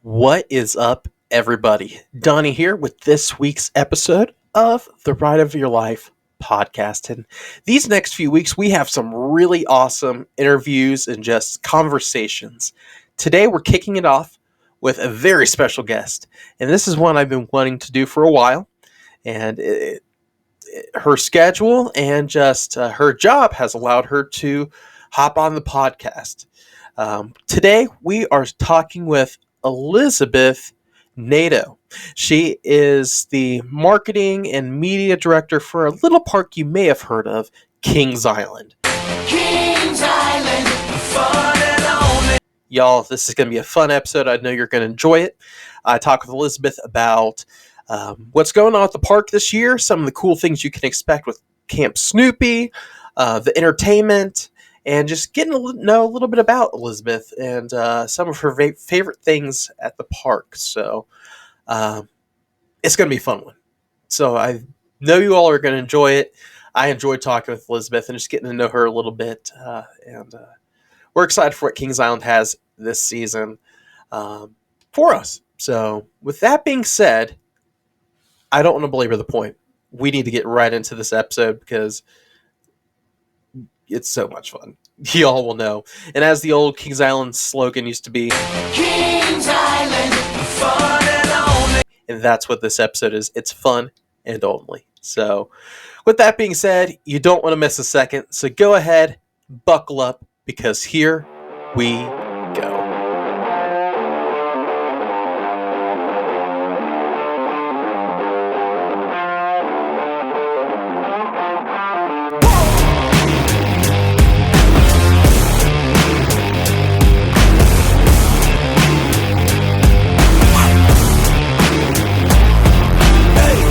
What is up, everybody? Donnie here with this week's episode of the Ride of Your Life podcast. And these next few weeks, we have some really awesome interviews and just conversations. Today, we're kicking it off with a very special guest. And this is one I've been wanting to do for a while. And her schedule and just her job has allowed her to hop on the podcast. Today, we are talking with Elizabeth Nadeau. She is the marketing and media director for a little park you may have heard of, Kings Island. Kings Island, fun and only. Y'all, this is going to be a fun episode. I know you're going to enjoy it. I talk with Elizabeth about what's going on at the park this year, some of the cool things you can expect with Camp Snoopy, the entertainment, and just getting to know a little bit about Elizabeth and some of her favorite things at the park. So it's going to be a fun one. So I know you all are going to enjoy it. I enjoyed talking with Elizabeth and just getting to know her a little bit. And we're excited for what Kings Island has this season for us. So with that being said, I don't want to belabor the point. We need to get right into this episode because it's so much fun. Y'all will know. And as the old Kings Island slogan used to be, Kings Island, fun and only. And that's what this episode is. It's fun and only. So with that being said, you don't want to miss a second. So go ahead, buckle up, because here we go.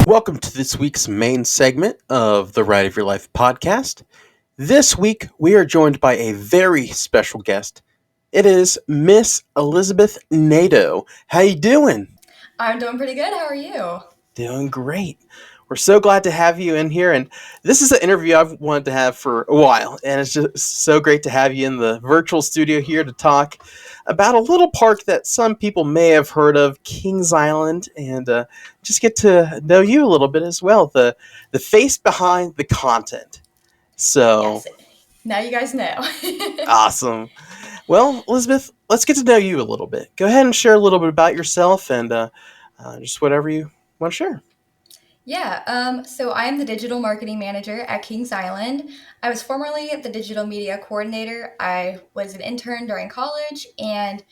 Welcome to this week's main segment of the Ride of Your Life podcast. This week, we are joined by a very special guest. It is Miss Elizabeth Nadeau. How you doing? I'm doing pretty good. How are you? Doing great. We're so glad to have you in here, and this is an interview I've wanted to have for a while, and it's just so great to have you in the virtual studio here to talk about a little park that some people may have heard of, Kings Island, and just get to know you a little bit as well, the face behind the content. So, yes. Now you guys know. Awesome. Well, Elizabeth, let's get to know you a little bit. Go ahead and share a little bit about yourself and just whatever you want to share. Yeah, so I am the digital marketing manager at Kings Island. I was formerly the digital media coordinator. I was an intern during college, and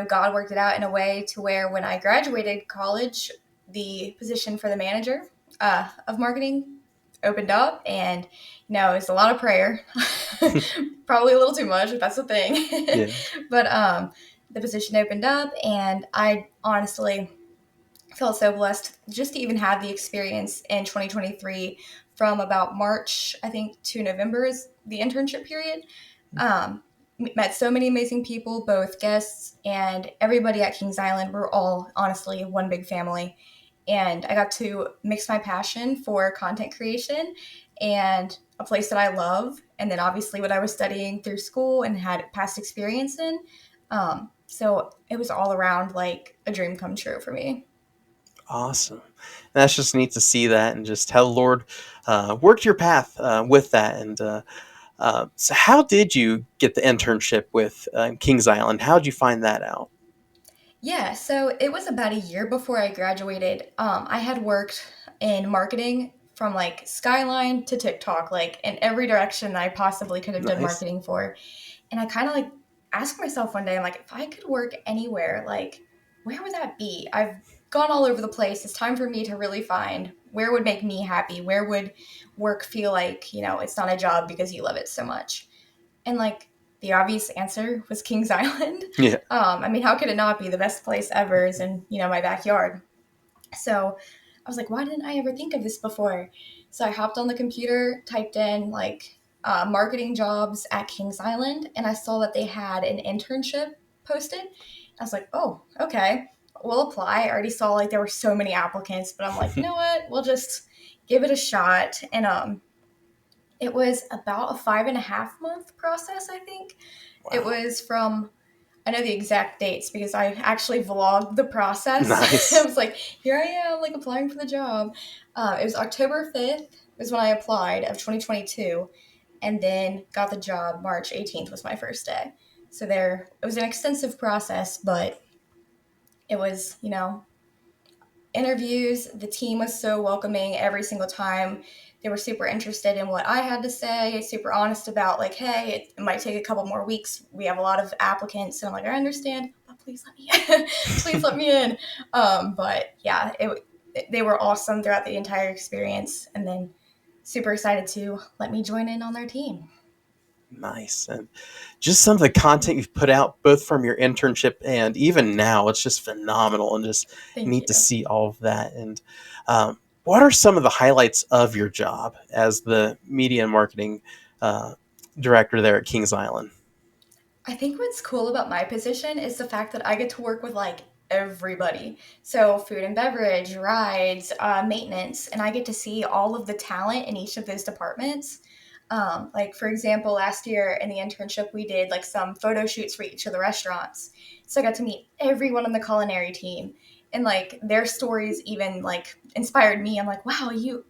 God worked it out in a way to where when I graduated college, the position for the manager of marketing opened up, and it was a lot of prayer, probably a little too much, if that's the thing. Yeah. But the position opened up, and I honestly felt so blessed just to even have the experience in 2023 from about March, I think, to November is the internship period. Met so many amazing people, both guests and everybody at Kings Island. We're all honestly one big family. And I got to mix my passion for content creation and a place that I love. And then obviously what I was studying through school and had past experience in. So it was all around like a dream come true for me. Awesome. That's just neat to see that and just how the Lord worked your path with that. And so how did you get the internship with Kings Island? How did you find that out? Yeah, so it was about a year before I graduated. I had worked in marketing from like Skyline to TikTok, like in every direction I possibly could have done Nice. marketing for. And I kind of like asked myself one day, I'm like, if I could work anywhere, like where would that be? I've gone all over the place. It's time for me to really find where would make me happy. Where would work feel like, it's not a job because you love it so much. And like the obvious answer was Kings Island. Yeah. I mean, how could it not be? The best place ever is in, my backyard. So I was like, why didn't I ever think of this before? So I hopped on the computer, typed in like marketing jobs at Kings Island, and I saw that they had an internship posted. I was like, oh, okay, we'll apply. I already saw like there were so many applicants, but I'm like, you know what? We'll just give it a shot. And it was about a 5.5 month process, I think. Wow. It was from, I know the exact dates because I actually vlogged the process. I Nice. was like, here I am, like applying for the job. It was October 5th was when I applied of 2022, and then got the job. March 18th was my first day. So there, it was an extensive process, but it was, interviews. The team was so welcoming every single time. They were super interested in what I had to say, super honest about, like, hey, it might take a couple more weeks. We have a lot of applicants. And I'm like, I understand, but please let me in. Please let me in. But yeah, they were awesome throughout the entire experience. And then super excited to let me join in on their team. Nice. And just some of the content you've put out, both from your internship and even now, it's just phenomenal and just Thank neat to you. see all of that. And what are some of the highlights of your job as the media and marketing uh, director there at Kings Island? I think what's cool about my position is the fact that I get to work with like everybody. So, food and beverage, rides, maintenance, and I get to see all of the talent in each of those departments. Like, for example, last year in the internship, we did like some photo shoots for each of the restaurants. So, I got to meet everyone on the culinary team, and like their stories even like inspired me. I'm like, wow, you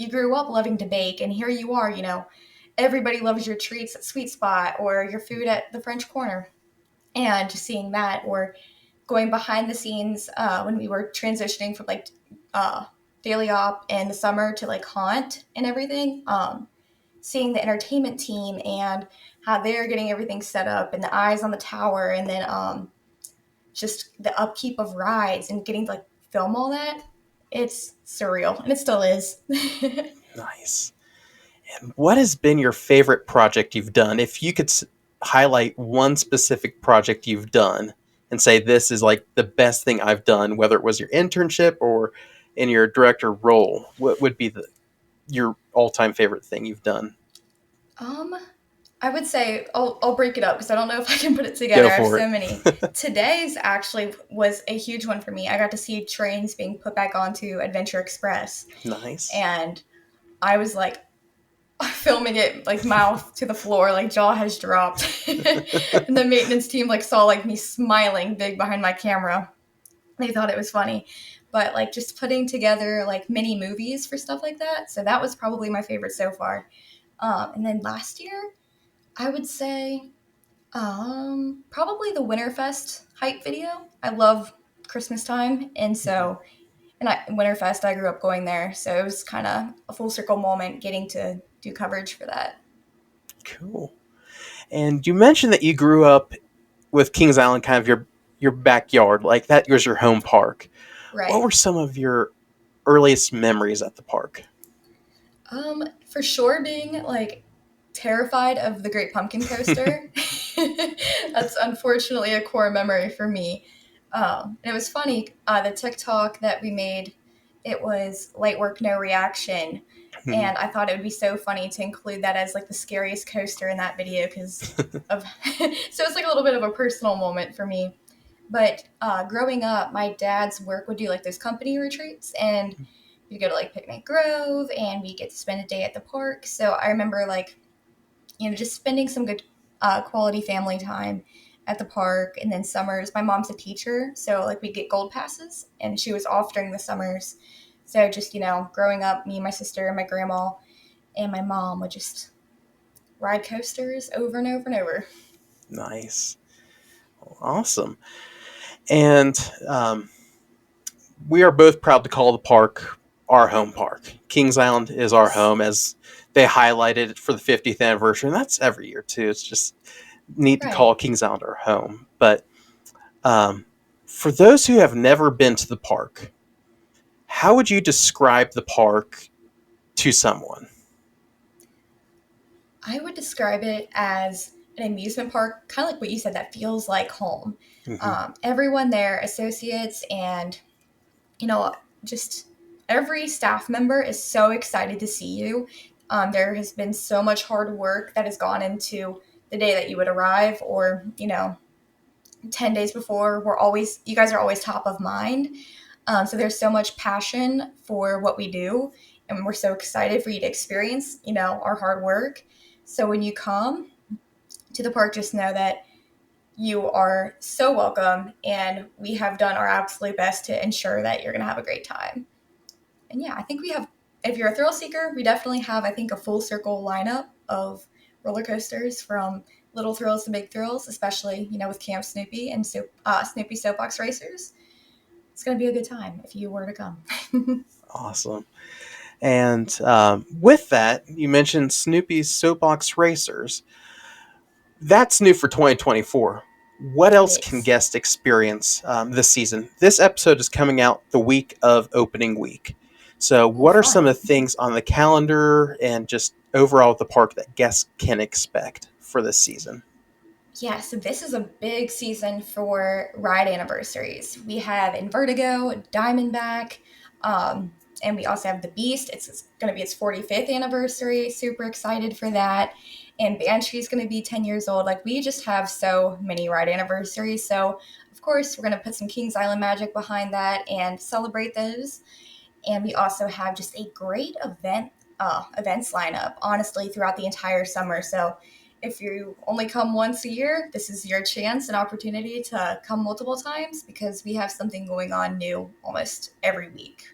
grew up loving to bake, and here you are, everybody loves your treats at Sweet Spot or your food at the French Corner. And just seeing that, or going behind the scenes when we were transitioning from like uh, daily op in the summer to like haunt and everything, seeing the entertainment team and how they're getting everything set up and the eyes on the tower, and then just the upkeep of rides and getting to like film all that. It's surreal, and it still is. Nice. And what has been your favorite project you've done? If you could highlight one specific project you've done and say, this is like the best thing I've done, whether it was your internship or in your director role, what would be your all time favorite thing you've done? um, I would say I'll break it up because I don't know if I can put it together. Go I have for so it. many. Today's actually was a huge one for me. I got to see trains being put back onto Adventure Express, Nice. and I was like filming it like mouth to the floor, like jaw has dropped. And the maintenance team like saw like me smiling big behind my camera. They thought it was funny. But like just putting together like mini movies for stuff like that. So that was probably my favorite so far. And then last year, I would say probably the Winterfest hype video. I love Christmas time, and Mhm. so Winterfest, I grew up going there, so it was kind of a full circle moment getting to do coverage for that. Cool. And you mentioned that you grew up with Kings Island, kind of your backyard, like that was your home park. What Right. were some of your earliest memories at the park? For sure, being like terrified of the Great Pumpkin Coaster. That's unfortunately a core memory for me. And it was funny. The TikTok that we made, it was light work, no reaction, Mhm. and I thought it would be so funny to include that as like the scariest coaster in that video because of. So it's like a little bit of a personal moment for me. But growing up, my dad's work would do like those company retreats, and we'd go to like Picnic Grove, and we get to spend a day at the park. So I remember like just spending some good quality family time at the park. And then summers, my mom's a teacher, so like we get gold passes, and she was off during the summers. So just growing up, me, my sister, my grandma, and my mom would just ride coasters over and over and over. Nice. Awesome. And we are both proud to call the park our home park. Kings Island is our Yes. home, as they highlighted it for the 50th anniversary. And that's every year, too. It's just neat to call Right. Kings Island our home. But um, for those who have never been to the park, how would you describe the park to someone? I would describe it as an amusement park, kind of like what you said, that feels like home. Mm-hmm. Everyone there, associates, and you know, just every staff member is so excited to see you. There has been so much hard work that has gone into the day that you would arrive, or 10 days before. You guys are always top of mind. So there's so much passion for what we do, and we're so excited for you to experience, our hard work. So when you come to the park, just know that you are so welcome, and we have done our absolute best to ensure that you're going to have a great time. And yeah, I think we have, if you're a thrill seeker, we definitely have, I think, a full circle lineup of roller coasters from little thrills to big thrills, especially, with Camp Snoopy and Snoopy Soapbox Racers. It's going to be a good time if you were to come. Awesome. And with that, you mentioned Snoopy's Soapbox Racers. That's new for 2024. What It else can is. guests experience this season? This episode is coming out the week of opening week. So, Ooh, what are some fun. of the things on the calendar and just overall at the park that guests can expect for this season? Yeah, so this is a big season for ride anniversaries. We have Invertigo, Diamondback, and we also have the Beast. It's going to be its 45th anniversary. Super excited for that. And Banshee is going to be 10 years old. Like, we just have so many ride anniversaries. So, of course, we're going to put some Kings Island magic behind that and celebrate those. And we also have just a great events lineup, honestly, throughout the entire summer. So if you only come once a year, this is your chance and opportunity to come multiple times, because we have something going on new almost every week.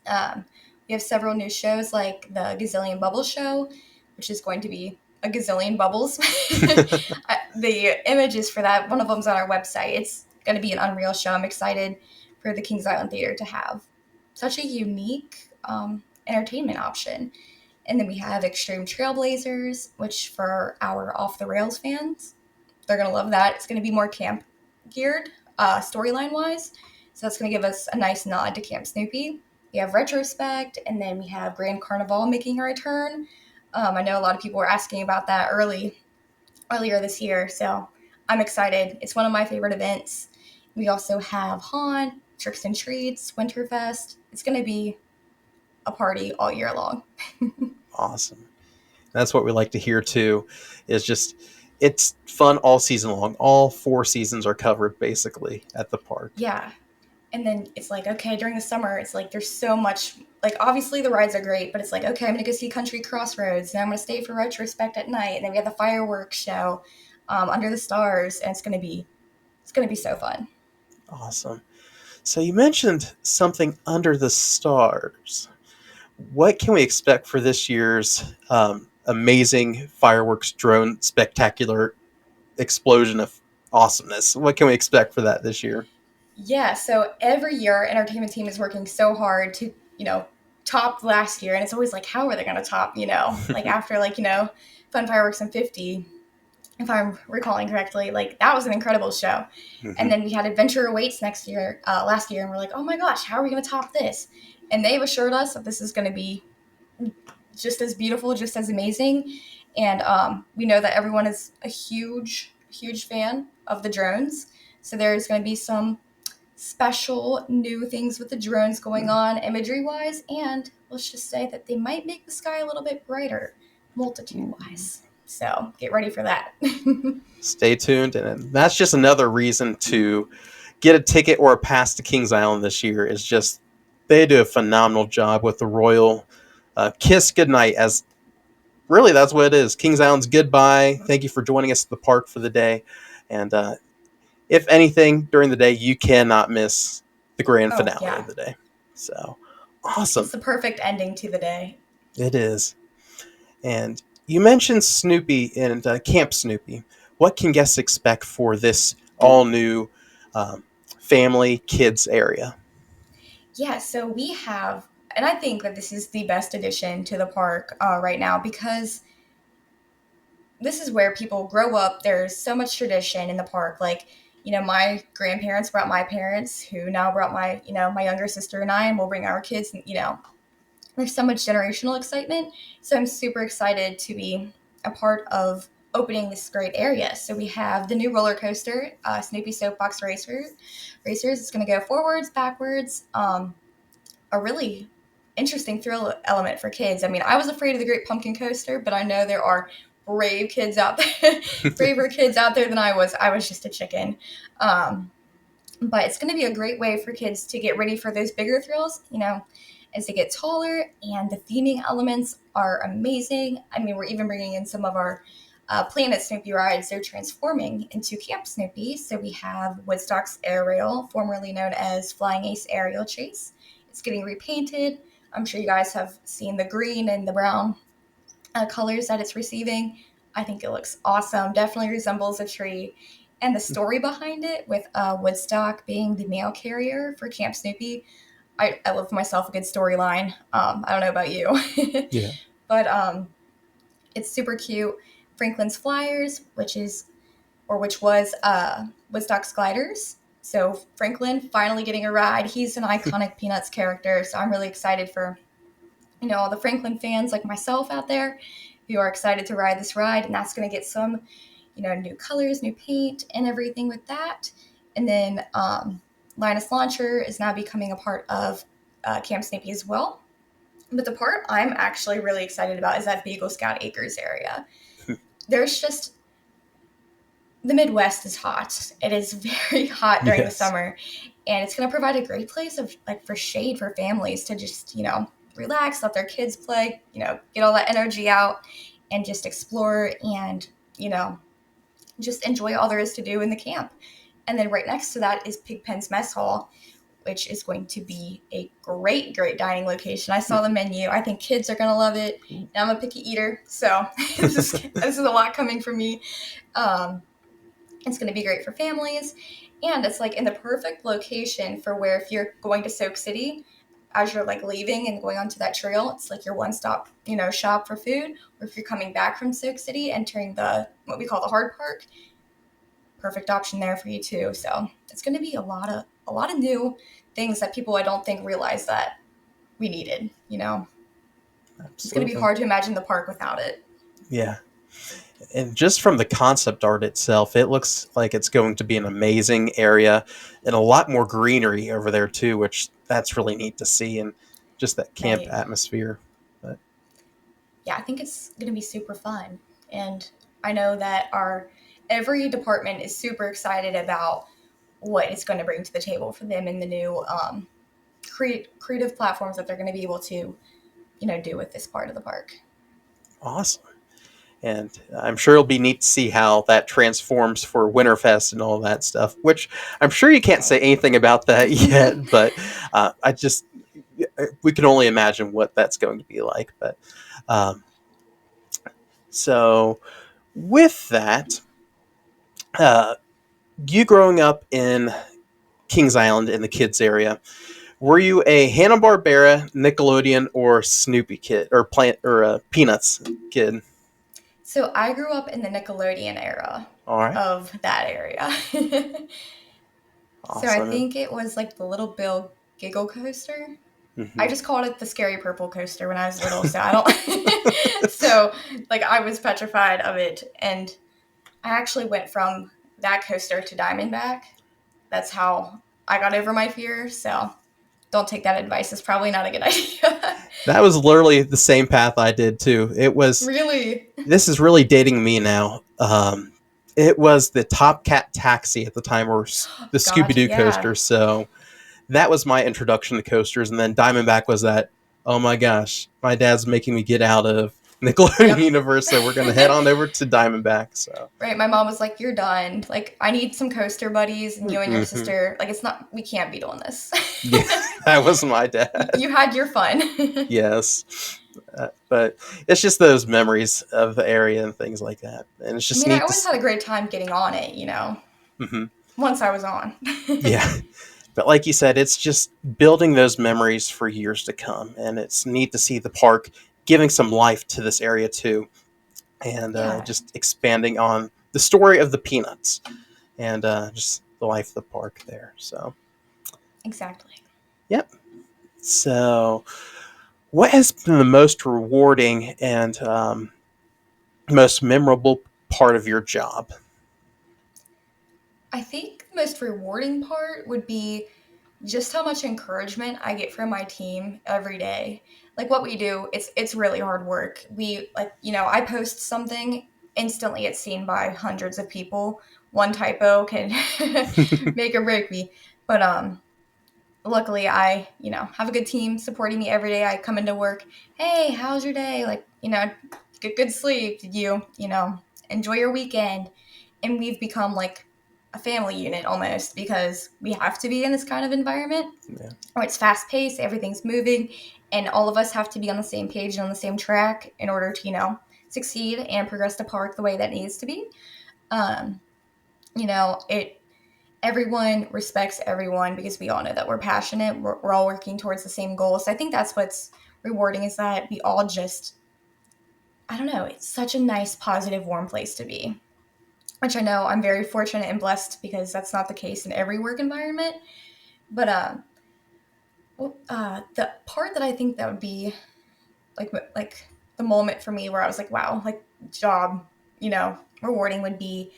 Um, we have several new shows like the Gazillion Bubbles show, which is going to be a gazillion bubbles. The images for that, one of them's on our website. It's going to be an unreal show. I'm excited for the Kings Island Theater to have such a unique entertainment option. And then we have Extreme Trailblazers, which for our Off the Rails fans, they're going to love that. It's going to be more camp geared, storyline wise. So that's going to give us a nice nod to Camp Snoopy. We have Retrospect, and then we have Grand Carnival making a return. I know a lot of people were asking about that earlier this year, so I'm excited. It's one of my favorite events. We also have Haunt, Tricks and Treats, Winterfest. It's going to be a party all year long. Awesome. That's what we like to hear too. Is just it's fun all season long. All 4 seasons are covered basically at the park. Yeah. And then it's like, okay, during the summer, it's like there's so much, like, obviously the rides are great, but it's like, okay, I'm going to go see Country Crossroads, and I'm going to stay for Retrospect at night, and then we have the fireworks show under the stars, and it's going to be so fun. Awesome. So you mentioned something under the stars. What can we expect for this year's amazing fireworks drone spectacular explosion of awesomeness? What can we expect for that this year? Yeah, so every year, our entertainment team is working so hard to, top last year, and it's always like, how are they going to top, like after, like, Fun Fireworks and 50, if I'm recalling correctly, like that was an incredible show. Mm-hmm. And then we had Adventure Awaits last year, and we're like, oh my gosh, how are we going to top this? And they've assured us that this is going to be just as beautiful, just as amazing. And we know that everyone is a huge, huge fan of the drones. So there's going to be some special new things with the drones going on imagery wise. And let's just say that they might make the sky a little bit brighter multitude wise. So get ready for that. Stay tuned, and that's just another reason to get a ticket or a pass to Kings Island this year. Is just they do a phenomenal job with the ROYL Kiss Goodnight, as really that's what it is. Kings Island's goodbye. Thank you for joining us at the park for the day, and if anything during the day, you cannot miss the grand Oh, finale of yeah. the day. So It's awesome, the perfect ending to the day. it is. And you mentioned Snoopy and Camp Snoopy. What can guests expect for this all new um, family kids area? Yeah, so we have, and I think that this is the best addition to the park right now, because this is where people grow up. There's so much tradition in the park. Like, my grandparents brought my parents, who now brought my younger sister and I, and we'll bring our kids. And, there's so much generational excitement. So I'm super excited to be a part of opening this great area. So we have the new roller coaster, Snoopy Soapbox Racers. It's going to go forwards, backwards. A really interesting thrill element for kids. I mean, I was afraid of the Great Pumpkin Coaster, but I know there are brave kids out there, braver kids out there than I was. I was just a chicken. Um, but it's going to be a great way for kids to get ready for those bigger thrills, as they get taller, and the theming elements are amazing. I mean, we're even bringing in some of our Planet Snoopy rides, they're transforming into Camp Snoopy. So we have Woodstock's Air Rail, formerly known as Flying Ace Aerial Chase. It's getting repainted. I'm sure you guys have seen the green and the brown colors that it's receiving. I think it looks awesome. Definitely resembles a tree. And the story behind it, with Woodstock being the mail carrier for Camp Snoopy, I love myself a good storyline. I don't know about you, Yeah. but it's super cute. Franklin's Flyers, which was Woodstock's Gliders. So Franklin finally getting a ride. He's an iconic Peanuts character, so I'm really excited for all the Franklin fans like myself out there who are excited to ride this ride, and that's going to get some new colors, new paint, and everything with that. And then Linus Launcher is now becoming a part of Camp Snoopy as well. But the part I'm actually really excited about is that Beagle Scout Acres area. There's just the Midwest is hot. It is very hot during the summer, and it's going to provide a great place of for shade for families to just relax, let their kids play, get all that energy out, and just explore and just enjoy all there is to do in the camp. And then right next to that is Pigpen's Mess Hall, which is going to be a great dining location. I saw the menu. I think kids are going to love it. And I'm a picky eater, so this is a lot coming from me. It's going to be great for families, and it's in the perfect location for where if you're going to Soak City, as you're leaving and going onto that trail, it's your one-stop shop for food. Or if you're coming back from Soak City, entering what we call the hard park, perfect option there for you too. So it's going to be a lot of new things that people I don't think realize that we needed. Absolutely. It's going to be hard to imagine the park without it. Yeah. And just from the concept art itself, it looks like it's going to be an amazing area and a lot more greenery over there too, which that's really neat to see, and just that camp atmosphere. But yeah, I think it's going to be super fun. And I know that every department is super excited about what it's going to bring to the table for them in the new creative platforms that they're going to be able to, do with this part of the park. Awesome. And I'm sure it'll be neat to see how that transforms for Winterfest and all that stuff, which I'm sure you can't say anything about that yet, but we can only imagine what that's going to be like. But so with that, you growing up in Kings Island in the kids area, were you a Hanna-Barbera, Nickelodeon, or Snoopy kid, or Peanuts kid? So I grew up in the Nickelodeon era of that area. Awesome. So I think it was the Little Bill Giggle Coaster. Mm-hmm. I just called it the Scary Purple Coaster when I was little, so I don't. So I was petrified of it, and I actually went from that coaster to Diamondback. That's how I got over my fear. So don't take that advice. It's probably not a good idea. That was literally the same path I did too. It was really. This is really dating me now. It was the Top Cat Taxi at the time, or the Scooby-Doo coaster. So that was my introduction to coasters, and then Diamondback was that. Oh my gosh, my dad's making me get out of Nickelodeon universe, so we're gonna head on over to Diamondback. So right, my mom was like, "You're done. I need some coaster buddies, and you and your sister. It's not. We can't be doing this." Yeah, that was my dad. You had your fun. Yes, but it's just those memories of the area and things like that, and it's just. I always had a great time getting on it. Mm-hmm. Once I was on. Yeah. But like you said, it's just building those memories for years to come. And it's neat to see the park giving some life to this area too. And just expanding on the story of the Peanuts and just the life of the park there. So exactly. Yep. So what has been the most rewarding and most memorable part of your job? I think the most rewarding part would be just how much encouragement I get from my team every day. What we do, it's really hard work. We I post something, instantly it's seen by hundreds of people. One typo can make or break me. But luckily I, have a good team supporting me every day. I come into work, hey, how's your day? Get good sleep. Did you, enjoy your weekend. And we've become like a family unit almost because we have to be in this kind of environment Yeah. where it's fast paced, everything's moving, and all of us have to be on the same page and on the same track in order to, succeed and progress the park the way that needs to be. Um, it everyone respects everyone because we all know that we're passionate. We're all working towards the same goal. So I think that's what's rewarding is that we all just, I don't know, it's such a nice, positive, warm place to be, which I know I'm very fortunate and blessed because that's not the case in every work environment. But the part that I think that would be like the moment for me where I was like, wow, like job, rewarding would be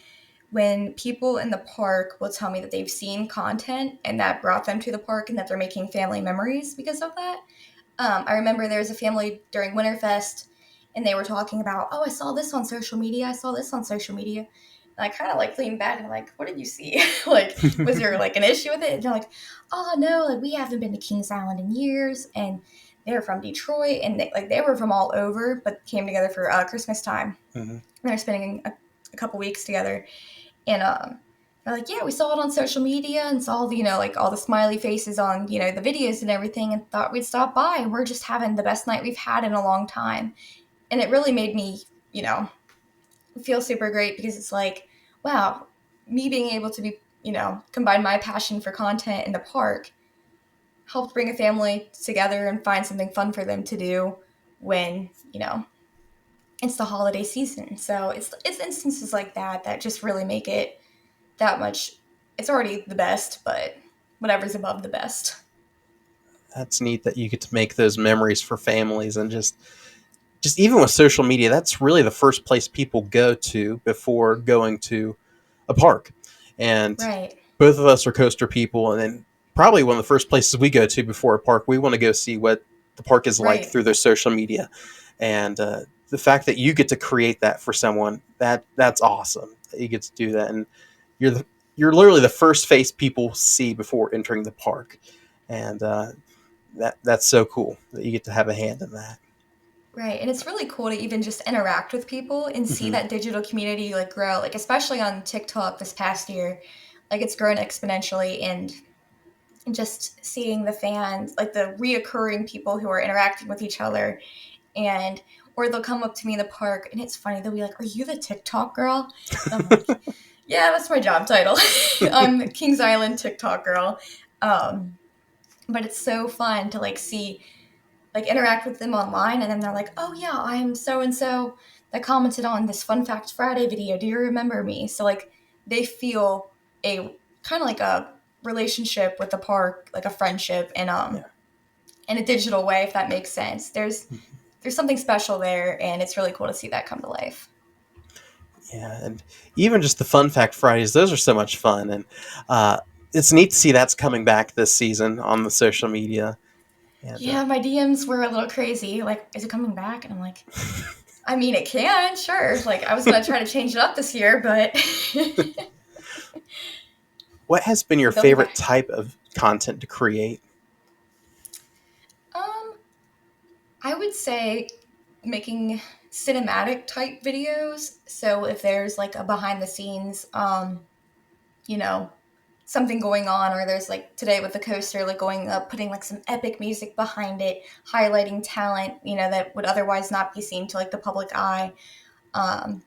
when people in the park will tell me that they've seen content and that brought them to the park and that they're making family memories because of that. I remember there was a family during Winterfest and they were talking about, oh, I saw this on social media. I saw this on social media. And I kind of like leaned back and like, what did you see? Like, was there like an issue with it? And they're like, oh no, like we haven't been to Kings Island in years. And they're from Detroit and they were from all over, but came together for Christmas time. Mm-hmm. They're spending a couple weeks together. And they're like, yeah, we saw it on social media and saw the, like all the smiley faces on, the videos and everything and thought we'd stop by. And we're just having the best night we've had in a long time. And it really made me, feel super great because it's like, wow, me being able to be, combine my passion for content in the park helped bring a family together and find something fun for them to do when, it's the holiday season. So it's instances like that just really make it that much. It's already the best, but whatever's above the best. That's neat that you get to make those memories for families, and just even with social media, that's really the first place people go to before going to a park. And Right. both of us are coaster people, and then probably one of the first places we go to before a park, we want to go see what the park is like Right. through their social media. And the fact that you get to create that for someone, that's awesome. That you get to do that, and you're the, you're literally the first face people see before entering the park, and that's so cool that you get to have a hand in that. Right. And it's really cool to even just interact with people and see Mm-hmm. that digital community like grow, like especially on TikTok this past year. Like it's grown exponentially and just seeing the fans, like the reoccurring people who are interacting with each other and or they'll come up to me in the park and it's funny, they'll be like, are you the TikTok girl? And I'm like, yeah, that's my job title. I'm the Kings Island TikTok girl. Um, but it's so fun to like see, like interact with them online, and then they're like, "Oh yeah, I'm so and so that commented on this Fun Fact Friday video. Do you remember me?" So like they feel a kind of like a relationship with the park, like a friendship, and Yeah. in a digital way, if that makes sense. There's something special there, and it's really cool to see that come to life. Yeah, and even just the Fun Fact Fridays, those are so much fun, and uh, it's neat to see that's coming back this season on the social media. And Yeah, my DMs were a little crazy. Like, is it coming back? And I'm like, I mean, it can, sure. Like, I was gonna try to change it up this year, but what has been your they'll be favorite back. type of content to create? Um, I would say making cinematic type videos. So if there's like a behind the scenes, you know, something going on, or there's like today with the coaster, like going up, putting like some epic music behind it, highlighting talent, that would otherwise not be seen to like the public eye. Um,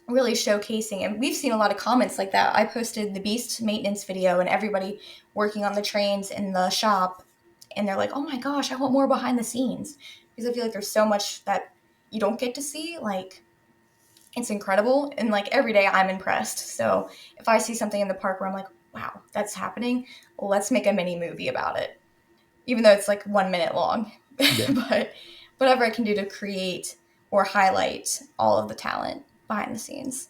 really showcasing, and we've seen a lot of comments like that. I posted the Beast maintenance video and everybody working on the trains in the shop, and they're like, oh my gosh, I want more behind the scenes, because I feel like there's so much that you don't get to see. Like, it's incredible, and like every day I'm impressed. So if I see something in the park where I'm like, wow, that's happening, well, let's make a mini movie about it, even though it's like 1 minute long. Yeah. But whatever I can do to create or highlight all of the talent behind the scenes.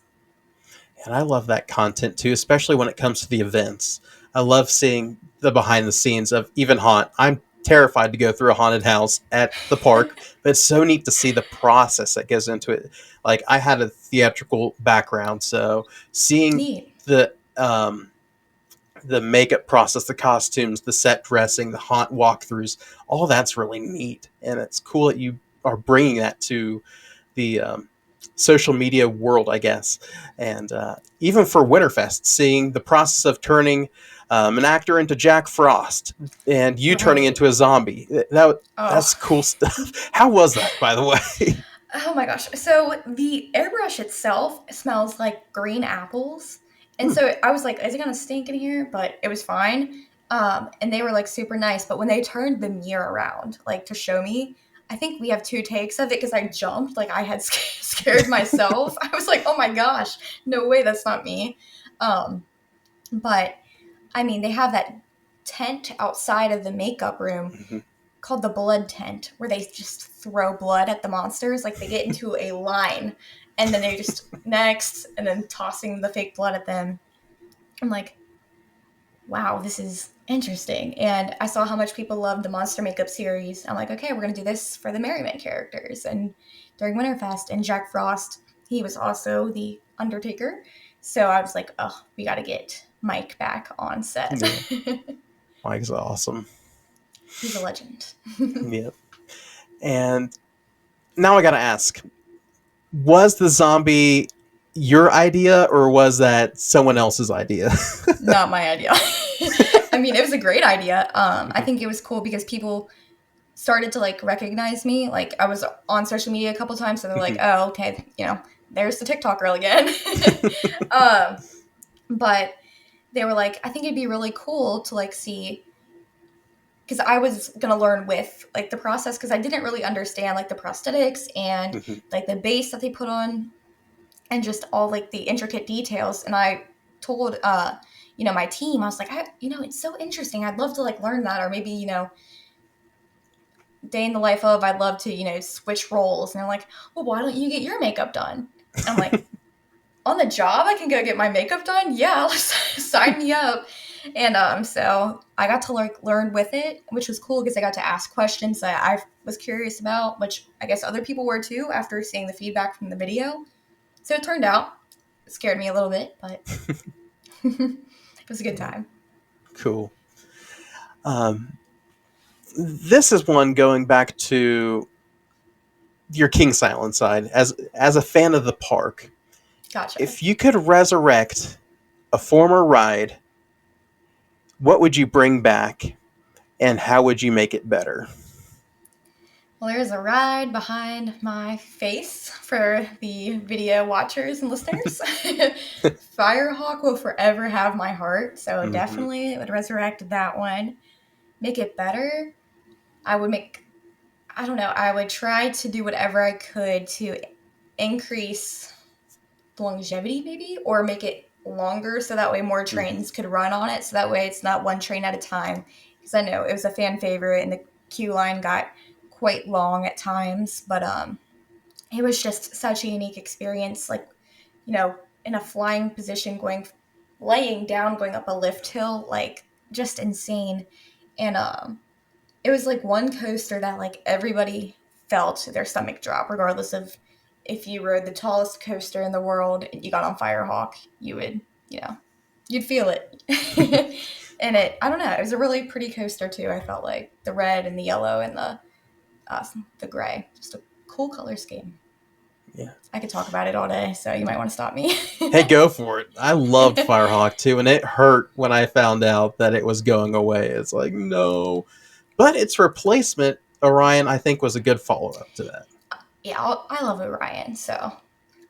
And I love that content too, especially when it comes to the events. I love seeing the behind the scenes of even haunt. I'm terrified to go through a haunted house at the park, but it's so neat to see the process that goes into it. Like I had a theatrical background, so seeing Neat. the makeup process, the costumes, the set dressing, the haunt walkthroughs, all that's really neat, and it's cool that you are bringing that to the social media world, I guess. And even for Winterfest, seeing the process of turning an actor into Jack Frost and you turning Right. into a zombie, Oh. that's cool stuff. How was that, by the way? Oh my gosh. So the airbrush itself smells like green apples. And Hmm. so I was like, is it going to stink in here? But it was fine. And they were like super nice. But when they turned the mirror around, like to show me, I think we have two takes of it because I jumped. Like I had scared myself. I was like, oh my gosh, no way, that's not me. But I mean, they have that tent outside of the makeup room Mhm. called the blood tent where they just throw blood at the monsters. Like they get into a line and then they just next and then tossing the fake blood at them. I'm like, wow, this is interesting. And I saw how much people loved the monster makeup series. I'm like, okay, we're gonna do this for the Merryman characters. And during Winterfest and Jack Frost, he was also the Undertaker. So I was like, oh, we gotta get Mike back on set. Yeah, Mike's awesome. He's a legend. Yeah. And now I got to ask, was the zombie your idea or was that someone else's idea? Not my idea. I mean, it was a great idea. I think it was cool because people started to like recognize me. Like I was on social media a couple times, so they're like, "Oh, okay, there's the TikTok girl again." um, but they were like, "I think it'd be really cool to like see." Because I was gonna learn with like the process because I didn't really understand like the prosthetics and like the base that they put on and just all like the intricate details. And I told my team, I was like, it's so interesting. I'd love to like learn that, or maybe day in the life of. I'd love to switch roles. And they're like, well, why don't you get your makeup done? I'm like, on the job, I can go get my makeup done. Yeah, sign me up. And so I got to like learn with it, which was cool because I got to ask questions that I was curious about, which I guess other people were too after seeing the feedback from the video. So it turned out, it scared me a little bit, but it was a good time. Cool. Um, this is one going back to your King Silent side. As a fan of the park, Gotcha. if you could resurrect a former ride, what would you bring back, and how would you make it better? Well, there's a ride behind my face for the video watchers and listeners. Firehawk will forever have my heart, so Mm-hmm. definitely it would resurrect that one. Make it better. I would make, I don't know, I would try to do whatever I could to increase the longevity, maybe, or make it longer so that way more Mm-hmm. trains could run on it. So that way it's not one train at a time. Because I know it was a fan favorite and the queue line got quite long at times, but it was just such a unique experience. Like, in a flying position, laying down, going up a lift hill, like just insane. And it was like one coaster that like everybody felt their stomach drop, regardless of if you rode the tallest coaster in the world and you got on Firehawk, you would, you'd feel it. And I don't know, it was a really pretty coaster too. I felt like the red and the yellow and the gray, just a cool color scheme. Yeah. I could talk about it all day, so you might want to stop me. Hey, go for it. I loved Firehawk too, and it hurt when I found out that it was going away. It's like, no. But its replacement, Orion, I think was a good follow up to that. Yeah, I love Orion, so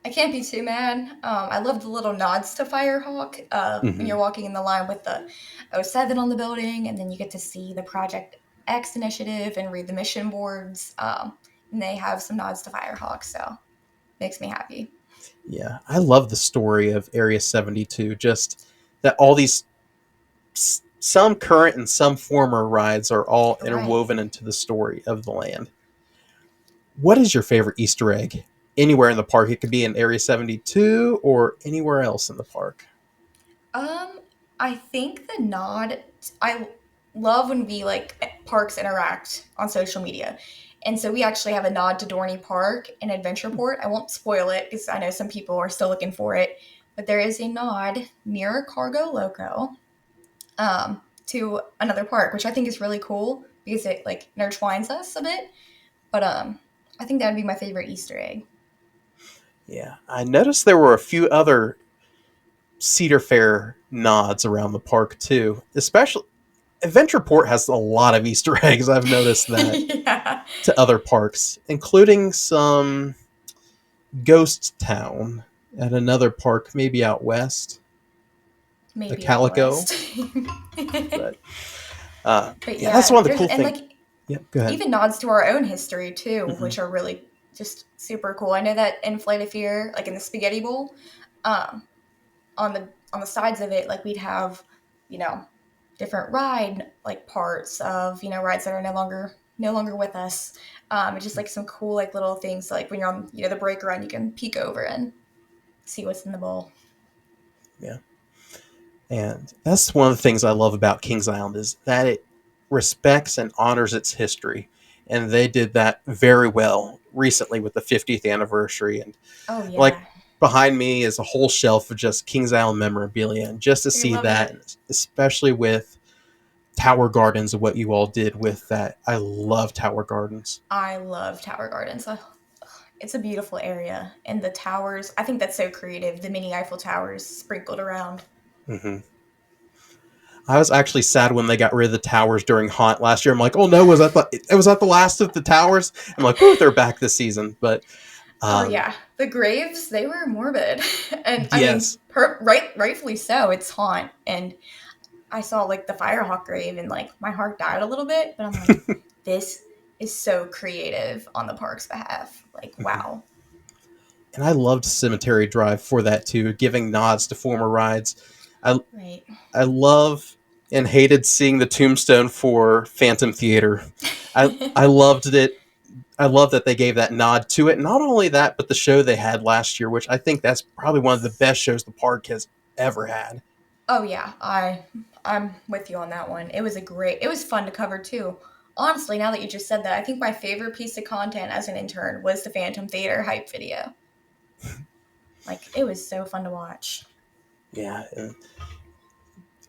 I can't be too mad. I love the little nods to Firehawk when Mm-hmm. you're walking in the line with the O7 on the building, and then you get to see the Project X initiative and read the mission boards. And they have some nods to Firehawk, so makes me happy. Yeah, I love the story of Area 72. Just that all these, some current and some former rides are all Right. interwoven into the story of the land. What is your favorite Easter egg? Anywhere in the park. It could be in Area 72 or anywhere else in the park. Um, I think the nod. I love when we like parks interact on social media, and so we actually have a nod to Dorney Park in Adventureport. I won't spoil it because I know some people are still looking for it, but there is a nod near Cargo Loco, to another park, which I think is really cool because it like intertwines us a bit. But I think that would be my favorite Easter egg. Yeah, I noticed there were a few other Cedar Fair nods around the park too. Especially Adventureport has a lot of Easter eggs. I've noticed that Yeah, to other parks, including some ghost town at another park, maybe out west, the maybe out Calico. west. But But yeah, that's yeah, one of the there's cool and things. like Yeah, go ahead. even nods to our own history too, Hmm. which are really just super cool. I know that in Flight of Fear, like in the Spaghetti Bowl, um, on the sides of it, like we'd have, you know, different ride like parts of rides that are no longer with us. It's just like some cool like little things like when you're on the break run, you can peek over and see what's in the bowl. Yeah, and that's one of the things I love about Kings Island is that it respects and honors its history, and they did that very well recently with the 50th anniversary. And Oh like yeah, behind me is a whole shelf of just Kings Island memorabilia, and just to I see love that, it. especially with Tower Gardens and what you all did with that, I love Tower Gardens. I love Tower Gardens. It's a beautiful area, and the towers. I think that's so creative. The mini Eiffel Towers sprinkled around. Hmm. I was actually sad when they got rid of the towers during Haunt last year. I'm like, oh no, was that the last of the towers? I'm like, oh, they're back this season. But Oh um, yeah, the graves they were morbid, and I mean, yes. rightfully so. It's haunt, and I saw like the Firehawk grave, and like my heart died a little bit. But I'm like, this is so creative on the park's behalf. Like, wow. And I loved Cemetery Drive for that too, giving nods to former rides. I Right. I love and hated seeing the tombstone for Phantom Theater. I loved it. I love that they gave that nod to it. Not only that, but the show they had last year, which I think that's probably one of the best shows the park has ever had. Oh yeah, I'm with you on that one. It was fun to cover too. Honestly, now that you just said that, I think my favorite piece of content as an intern was the Phantom Theater hype video. Like it was so fun to watch. Yeah,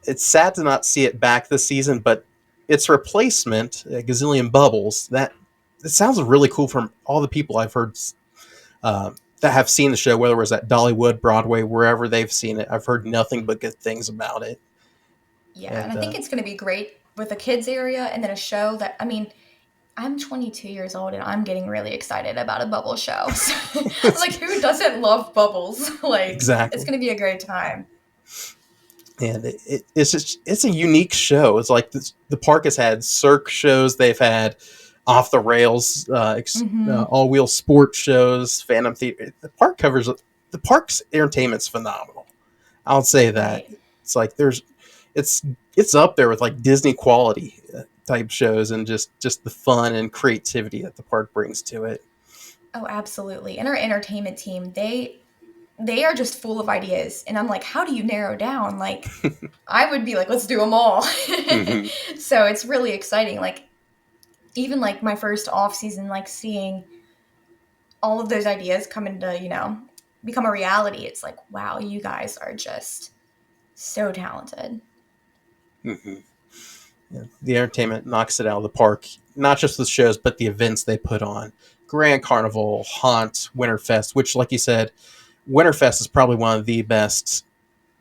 it's sad to not see it back this season, but its replacement, Gazillion Bubbles, that it sounds really cool from all the people I've heard that have seen the show, whether it was at Dollywood, Broadway, wherever they've seen it. I've heard nothing but good things about it. Yeah, and And I think it's going to be great with a kids area and then a show that I mean, I'm 22 years old and I'm getting really excited about a bubble show. So, like who doesn't love bubbles? Like it's exactly. going to be a great time. And it's a unique show. It's like the park has had cirque shows, they've had off the rails, Mhm. all wheel sports shows, Phantom Theater. The park's entertainment's phenomenal. I'll say that. Right. It's like it's it's up there with like Disney quality type shows, and just the fun and creativity that the park brings to it. Oh, absolutely. And our entertainment team, they are just full of ideas. And I'm like, how do you narrow down? Like I would be like, let's do them all. Hmm. So it's really exciting. Like even like my first off season, like seeing all of those ideas come into, become a reality. It's like, wow, you guys are just so talented. Hmm. Yeah, the entertainment knocks it out of the park, not just the shows, but the events they put on. Grand Carnival, Haunt, Winterfest, which, like you said, Winterfest is probably one of the best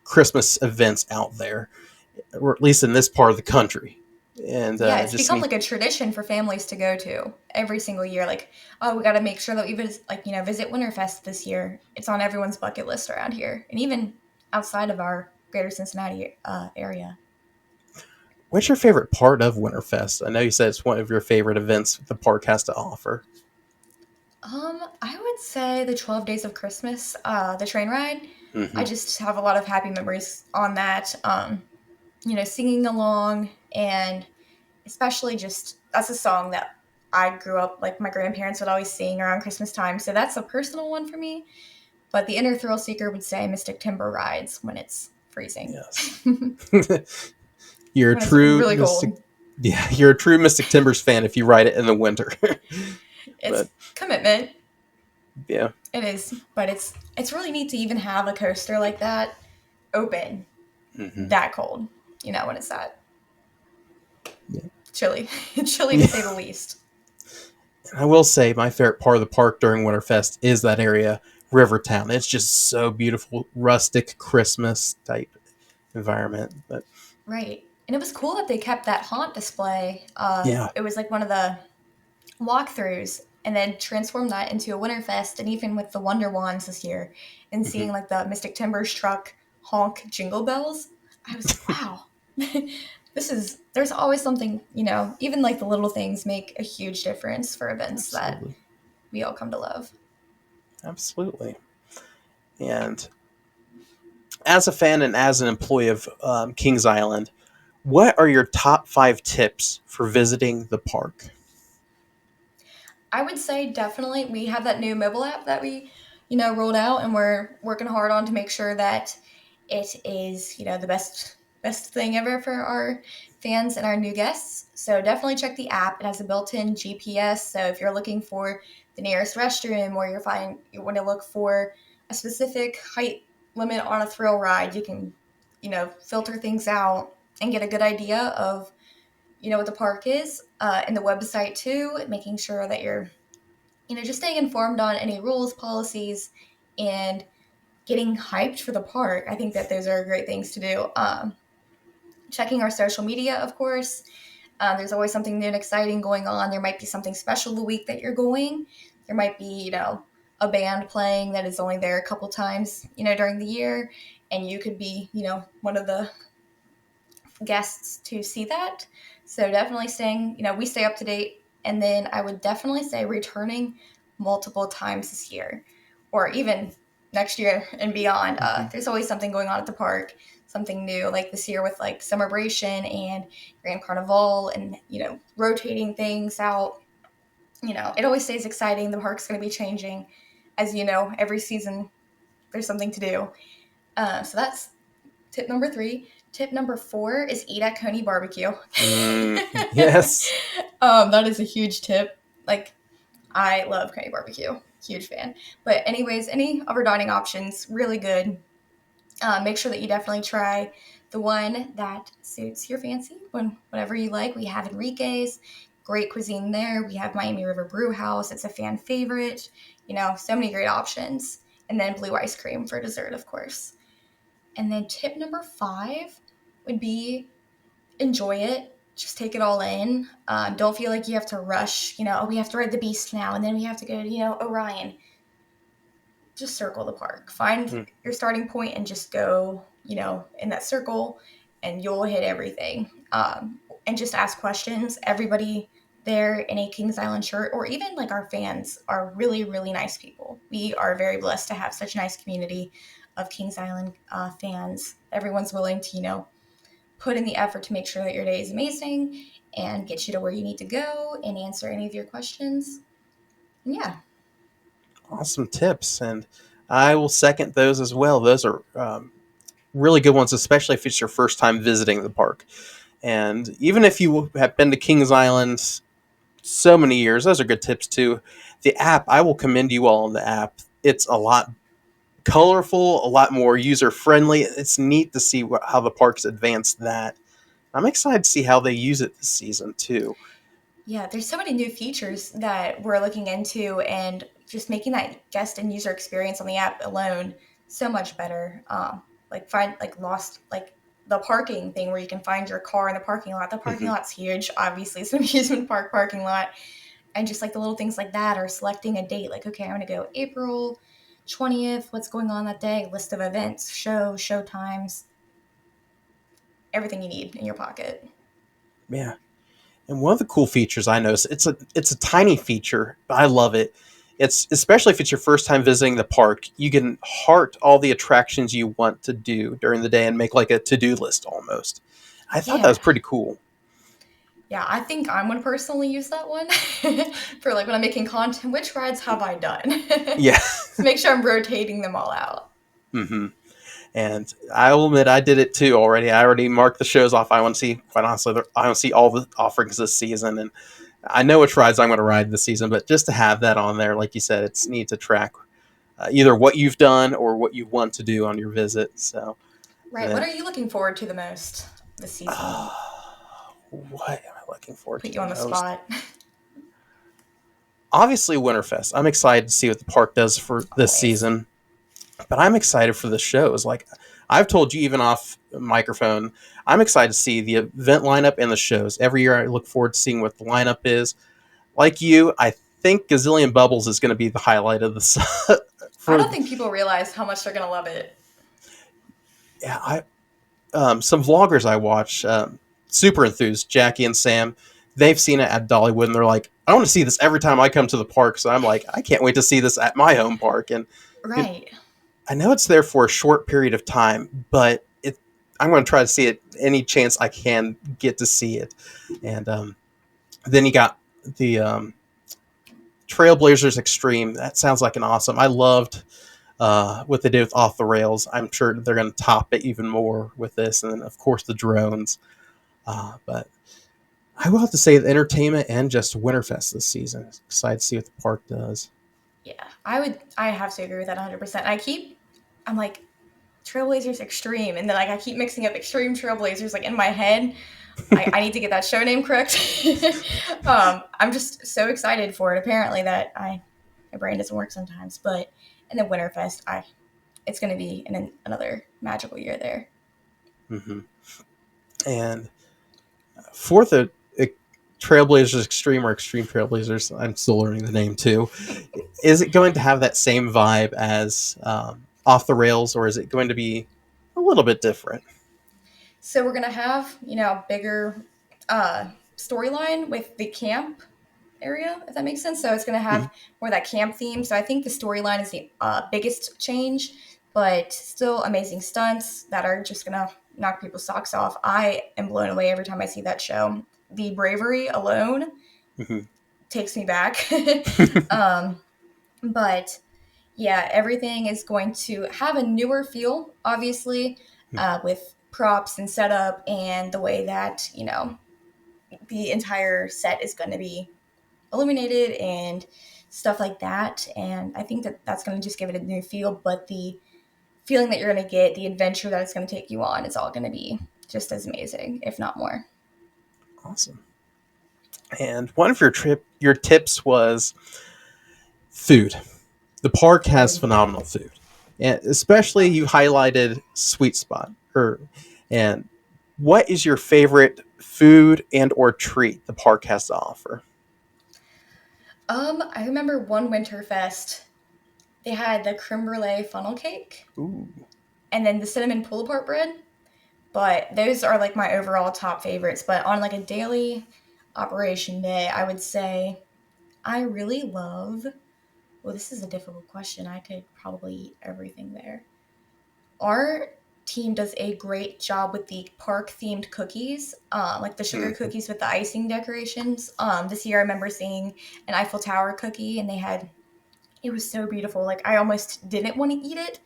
Christmas events out there, or at least in this part of the country. And Yeah, it's just become neat. like a tradition for families to go to every single year. Like, oh, we got to make sure that we visit Winterfest this year. It's on everyone's bucket list around here, and even outside of our greater Cincinnati area. What's your favorite part of Winterfest? I know you said it's one of your favorite events the park has to offer. I would say the 12 Days of Christmas, the train ride. I Hmm. just have a lot of happy memories on that. Singing along, and especially just that's a song that I grew up like my grandparents would always sing around Christmas time. So that's a personal one for me. But the inner thrill seeker would say Mystic Timber rides when it's freezing. Yes. When You're a it's true really Mystic. cold. Yeah, you're a true Mystic Timbers fan if you ride it in the winter. It's But commitment. yeah. It is. But it's really neat to even have a coaster like that open Hmm. that cold, when it's that Yeah. chilly. Chilly to Yeah. say the least. I will say my favorite part of the park during Winterfest is that area Rivertown. It's just so beautiful, rustic Christmas type environment. But Right. And it was cool that they kept that haunt display. yeah, It was like one of the walkthroughs and then transformed that into a Winterfest. And even with the Wonder Wands this year and hmm seeing like the Mystic Timbers truck honk jingle bells, I was like, wow, there's always something, even like the little things make a huge difference for events that absolutely, we all come to love. absolutely. And as a fan and as an employee of Kings Island, what are your top 5 tips for visiting the park? I would say definitely we have that new mobile app that we, rolled out and we're working hard on to make sure that it is, the best thing ever for our fans and our new guests. So definitely check the app. It has a built-in GPS. So if you're looking for the nearest restroom or you want to look for a specific height limit on a thrill ride, you can, filter things out and get a good idea of what the park is, and the website too, making sure that you're, just staying informed on any rules, policies, and getting hyped for the park. I think that those are great things to do. Checking our social media, of course. There's always something new and exciting going on. There might be something special the week that you're going. There might be, a band playing that is only there a couple times, during the year, and you could be, one of the guests to see that. So definitely staying, we stay up to date. And then I would definitely say returning multiple times this year or even next year and beyond. Hmm There's always something going on at the park, something new, like this year with like Summerbration and Grand Carnival and, rotating things out. It always stays exciting. The park's going to be changing. As you know, every season there's something to do. So that's tip number 3. Tip number 4 is eat at Coney Barbecue. Yes. That is a huge tip. Like, I love Coney Barbecue. Huge fan. But anyways, any other dining options, really good. Make sure that you definitely try the one that suits your fancy, whatever you like. We have Enrique's, great cuisine there. We have Miami River Brew House. It's a fan favorite. So many great options. And then blue ice cream for dessert, of course. And then tip number 5 would be enjoy it. Just take it all in. Don't feel like you have to rush. Oh, we have to ride the Beast now, and then we have to go to Orion. Just circle the park. Find Mm. your starting point and just go. In that circle, and you'll hit everything. And just ask questions. Everybody there in a Kings Island shirt, or even like our fans, are really, really nice people. We are very blessed to have such a nice community of Kings Island fans. Everyone's willing to, put in the effort to make sure that your day is amazing and get you to where you need to go and answer any of your questions. And yeah, Awesome tips. And I will second those as well. Those are really good ones, especially if it's your first time visiting the park. And even if you have been to Kings Island so many years, those are good tips too. The app, I will commend you all on the app. It's a lot colorful, a lot more user friendly. It's neat to see how the parks advanced that. I'm excited to see how they use it this season too. yeah, there's so many new features that we're looking into and just making that guest and user experience on the app alone so much better. Like find like lost like the parking thing where you can find your car in the parking lot. The parking Hmm lot's huge, obviously. It's an amusement park parking lot. And just like the little things like that, or selecting a date, like, okay, I want to go April 20th. What's going on that day? List of events, show times, everything you need in your pocket. Yeah. And one of the cool features I noticed, it's a tiny feature, but I love it. It's especially if it's your first time visiting the park, you can heart all the attractions you want to do during the day and make like a to-do list almost. I thought that Yeah. was pretty cool. Yeah, I think I'm going to personally use that one for like when I'm making content. Which rides have I done? Yeah. To make sure I'm rotating them all out. hmm And I will admit I did it too already. I already marked the shows off I want to see. Quite honestly, I want to see all the offerings this season, and I know which rides I'm going to ride this season. But just to have that on there, like you said, it's neat to track either what you've done or what you want to do on your visit. So, and Right. What then, are you looking forward to the most this season? what am I looking forward Put to you the on the most? spot. obviously Winterfest. I'm excited to see what the park does for this Always. season, but I'm excited for the shows. Like I've told you even off microphone, I'm excited to see the event lineup and the shows. Every year I look forward to seeing what the lineup is. Like you, I think Gazillion Bubbles is going to be the highlight of the I for don't think people realize how much they're gonna love it. yeah, some vloggers I watch, super enthused, Jackie and Sam, they've seen it at Dollywood and they're like, I want to see this every time I come to the park. So I'm like, I can't wait to see this at my home park. And it, Right. I know it's there for a short period of time, but I'm going to try to see it any chance I can get to see it. And then you got the Trailblazers Extreme. That sounds like an awesome. I loved what they did with Off the Rails. I'm sure they're going to top it even more with this. And then, of course, the drones. But I will have to say the entertainment and just Winterfest this season. Excited to see what the park does. Yeah, I have to agree with that 100%. I'm like, Trailblazers Extreme, and then like I keep mixing up Extreme Trailblazers like in my head. I need to get that show name correct. I'm just so excited for it. Apparently, that my brain doesn't work sometimes, but in the Winterfest, it's going to be another magical year there. Mm-hmm. And for the Trailblazers Extreme or Extreme Trailblazers, I'm still learning the name too. Is it going to have that same vibe as Off the Rails, or is it going to be a little bit different? So we're gonna have a bigger storyline with the camp area, if that makes sense. So it's going to Mm-hmm. have more of that camp theme. So I think the storyline is the biggest change, but still amazing stunts that are just going to knock people's socks off. I am blown away every time I see that show. The bravery alone Mm-hmm. takes me back. um, but yeah, everything is going to have a newer feel, obviously, with props and setup and the way that, the entire set is going to be illuminated and stuff like that. And I think that that's going to just give it a new feel. But the feeling that you're going to get, the adventure that it's going to take you on, is all going to be just as amazing, if not more. Awesome. And one of your tips was food. The park has Food. phenomenal food, and especially you highlighted Sweet Spot. And what is your favorite food and or treat the park has to offer? I remember one Winterfest, they had the creme brulee funnel cake Ooh. and then the cinnamon pull apart bread. But those are like my overall top favorites. But on like a daily operation day, I would say I really love. Well, this is a difficult question. I could probably eat everything there. Our team does a great job with the park themed cookies, like the sugar Mm-hmm. cookies with the icing decorations. This year I remember seeing an Eiffel Tower cookie, and it was so beautiful. Like I almost didn't want to eat it.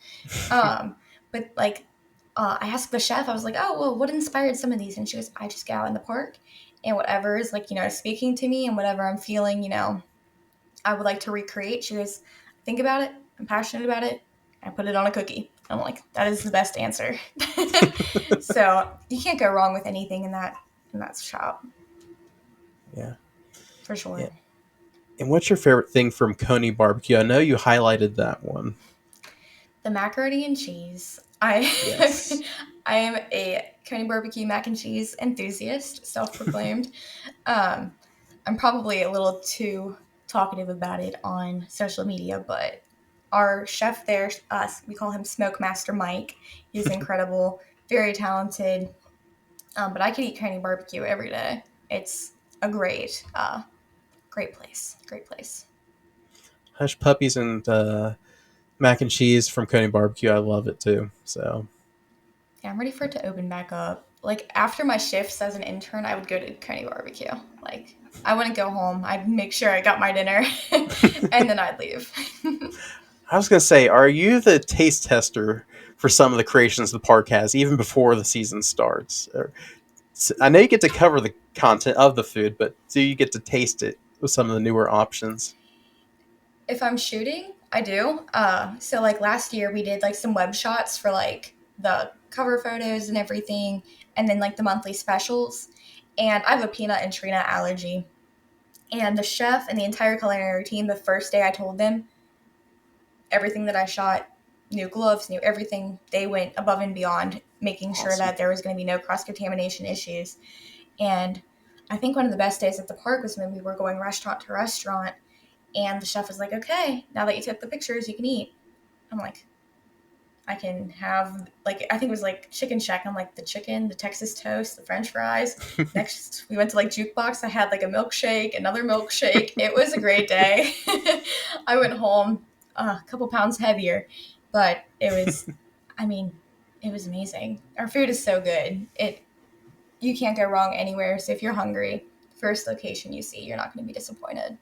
But like I asked the chef, I was like, oh, well, what inspired some of these? And she goes, I just go out in the park and whatever is like, speaking to me and whatever I'm feeling, I would like to recreate. She goes, think about it. I'm passionate about it. I put it on a cookie. I'm like, that is the best answer. So you can't go wrong with anything in that shop Yeah. for sure. Yeah. And what's your favorite thing from Coney Barbecue? I know you highlighted that one. The macaroni and cheese. I Yes. I am a Coney barbecue mac and cheese enthusiast, self-proclaimed. Um, I'm probably a little too talkative about it on social media, but our chef there, we call him Smoke Master Mike. He's incredible, very talented. But I could eat Coney barbecue every day. It's a great place. Great place. Hush Puppies and mac and cheese from Coney Barbecue. I love it too. So Yeah, I'm ready for it to open back up. Like after my shifts as an intern, I would go to Coney Barbecue. Like I wouldn't go home. I'd make sure I got my dinner, and then I'd leave. I was going to say, are you the taste tester for some of the creations the park has, even before the season starts? I know you get to cover the content of the food, but do you get to taste it with some of the newer options? If I'm shooting, I do. So like last year, we did like some web shots for like the cover photos and everything, and then like the monthly specials. And I have a peanut and tree nut allergy, And the chef and the entire culinary team, the first day I told them everything that I shot, new gloves, new everything, they went above and beyond, making sure Awesome. that there was going to be no cross-contamination issues. And I think one of the best days at the park was when we were going restaurant to restaurant, and the chef was like, okay, now that you took the pictures, you can eat. I'm like, I can have, like, I think it was like Chicken Shack. I'm like, the chicken, the Texas toast, the French fries. Next, we went to like Jukebox. I had like a milkshake, another milkshake. It was a great day. I went home a couple pounds heavier, but it was, I mean, it was amazing. Our food is so good. You can't go wrong anywhere. So if you're hungry, first location you see, you're not going to be disappointed.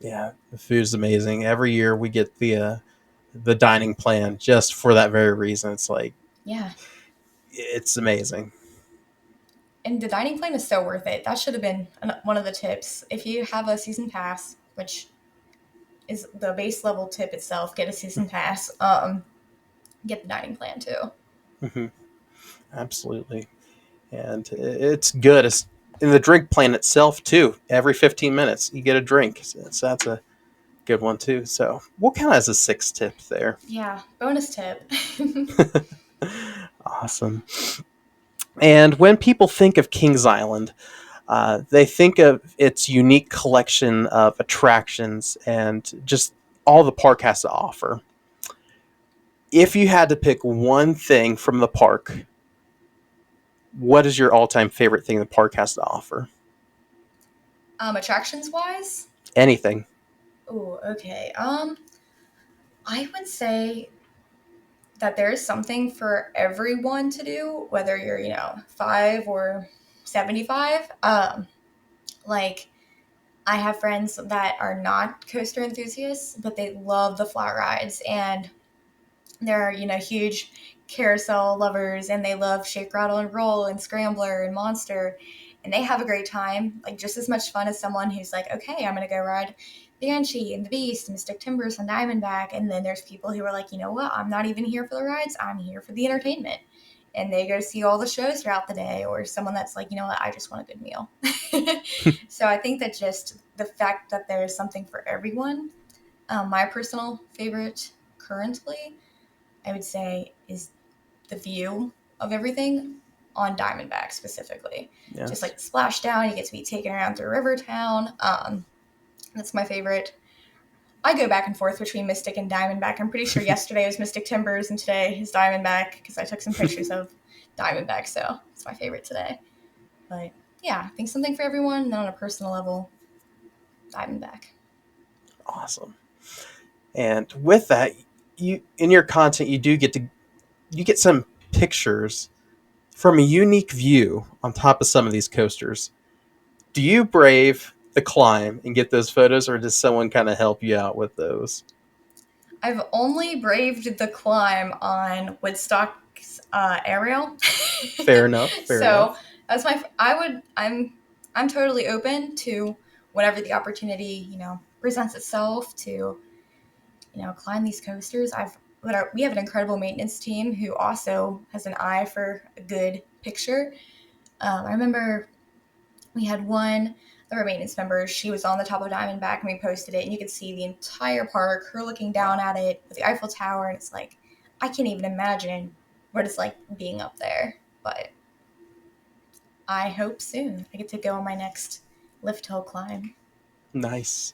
Yeah, the food's amazing. Every year we get the dining plan just for that very reason. It's like Yeah. it's amazing. And the dining plan is so worth it. That should have been one of the tips. If you have a season pass, which is the base level tip itself, get a season pass. Get the dining plan too. Hmm. Absolutely, and it's good. It's in the drink plan itself too. Every 15 minutes you get a drink. So that's a good one too. So we'll count as a sixth tip there. Yeah, bonus tip. Awesome. And when people think of Kings Island, they think of its unique collection of attractions and just all the park has to offer. If you had to pick one thing from the park, what is your all-time favorite thing the park has to offer? Attractions wise, Anything. oh, okay. I would say that there is something for everyone to do, whether you're 5 or 75. Like I have friends that are not coaster enthusiasts, but they love the flat rides, and they're huge carousel lovers, and they love shake rattle and roll and scrambler and monster, and they have a great time, like just as much fun as someone who's like, okay, I'm gonna go ride Banshee and the Beast and Mystic Timbers and Diamondback. And then there's people who are like, you know what, I'm not even here for the rides, I'm here for the entertainment, and they go see all the shows throughout the day. Or someone that's like, you know what, I just want a good meal. So I think that just the fact that there is something for everyone. My personal favorite currently, I would say, is the view of everything on Diamondback specifically. Just Yes. like the splashdown, you get to be taken around through Rivertown. That's my favorite. I go back and forth between Mystic and Diamondback. I'm pretty sure yesterday was Mystic Timbers and today is Diamondback because I took some pictures of Diamondback, so it's my favorite today. But yeah, I think something for everyone. And then on a personal level, Diamondback. Awesome. And with that, you in your content you get some pictures from a unique view on top of some of these coasters. Do you brave the climb and get those photos, or does someone kind of help you out with those? I've only braved the climb on Woodstock's aerial. Fair enough. Fair So enough. that's my. I'm totally open to whatever the opportunity presents itself to climb these coasters. We have an incredible maintenance team who also has an eye for a good picture. I remember we had one of our maintenance members. She was on the top of Diamondback, and we posted it, and you could see the entire park, her looking down at it with the Eiffel Tower, and it's like, I can't even imagine what it's like being up there. But I hope soon I get to go on my next lift hill climb. Nice.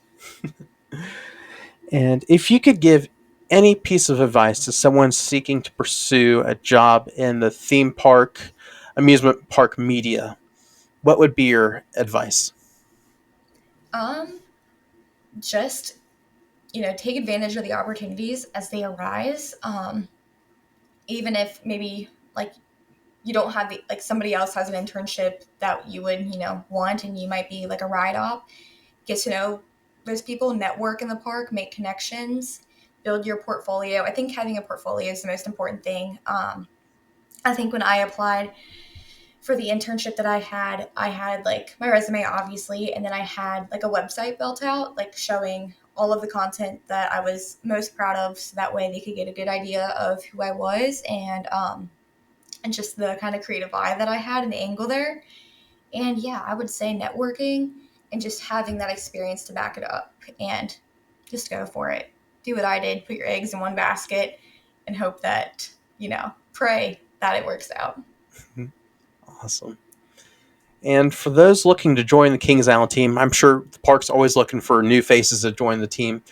And if you could give any piece of advice to someone seeking to pursue a job in the theme park, amusement park media, what would be your advice? Um, just take advantage of the opportunities as they arise. Even if maybe like you don't have the like somebody else has an internship that you would want, and you might be like a ride op. Get to know those people, network in the park, make connections, build your portfolio. I think having a portfolio is the most important thing. I think when I applied for the internship that I had like my resume, obviously, and then I had like a website built out, like showing all of the content that I was most proud of, so that way they could get a good idea of who I was, and just the kind of creative eye that I had and the angle there. And yeah, I would say networking and just having that experience to back it up and just go for it. Do what I did, put your eggs in one basket and hope that, pray that it works out. Awesome. And for those looking to join the Kings Island team, I'm sure the park's always looking for new faces to join the team.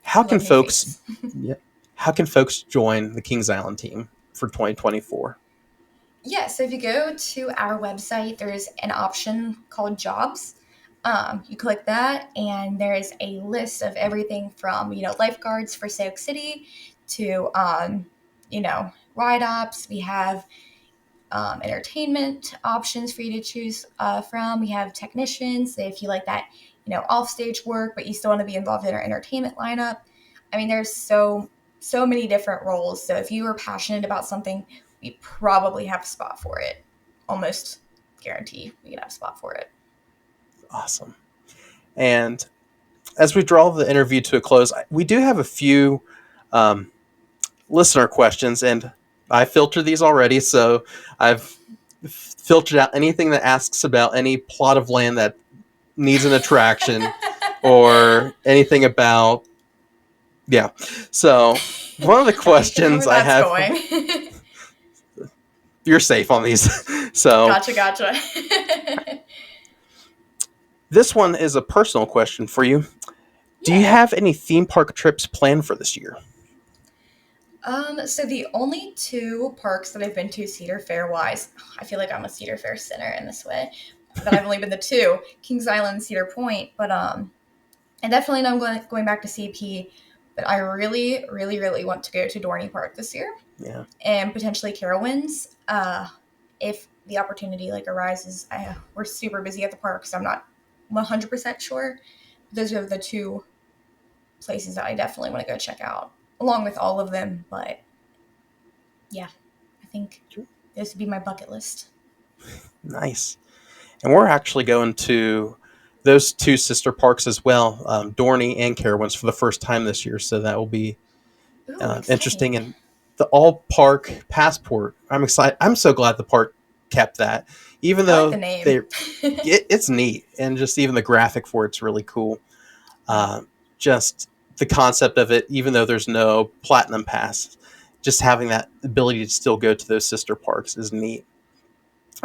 How I can love new folks faces. yeah, how can folks join the Kings Island team for 2024? Yeah, so if you go to our website, there's an option called Jobs. You click that, and there's a list of everything from lifeguards for Sioux City to ride ops. We have entertainment options for you to choose from. We have technicians. So if you like that, off-stage work, but you still want to be involved in our entertainment lineup. I mean, there's so many different roles. So if you are passionate about something, we probably have a spot for it. Almost guarantee we can have a spot for it. Awesome. And as we draw the interview to a close, we do have a few um, listener questions, and I filtered these already. So I've filtered out anything that asks about any plot of land that needs an attraction or anything about, yeah. So one of the I know where questions I that's have, going. you're safe on these. So Gotcha. this one is a personal question for you. Do you Yeah. have any theme park trips planned for this year? So the only two parks that I've been to Cedar Fair wise, I feel like I'm a Cedar Fair sinner in this way, that I've only been to two, Kings Island and Cedar Point, but and definitely know I'm going back to CP, but I really, really, really want to go to Dorney Park this year. Yeah. And potentially Carowinds, if the opportunity arises. We're super busy at the park, so I'm not 100% sure. Those are the two places that I definitely want to go check out, along with all of them. But yeah, I think this would be my bucket list. Nice. And we're actually going to those two sister parks as well, Dorney and Carowinds, for the first time this year. So that will be Ooh, interesting. exciting. And the all park passport, I'm excited. I'm so glad the park kept that, even I like the though name. it's neat, and just even the graphic for it's really cool. Just the concept of it, even though there's no platinum pass, just having that ability to still go to those sister parks is neat.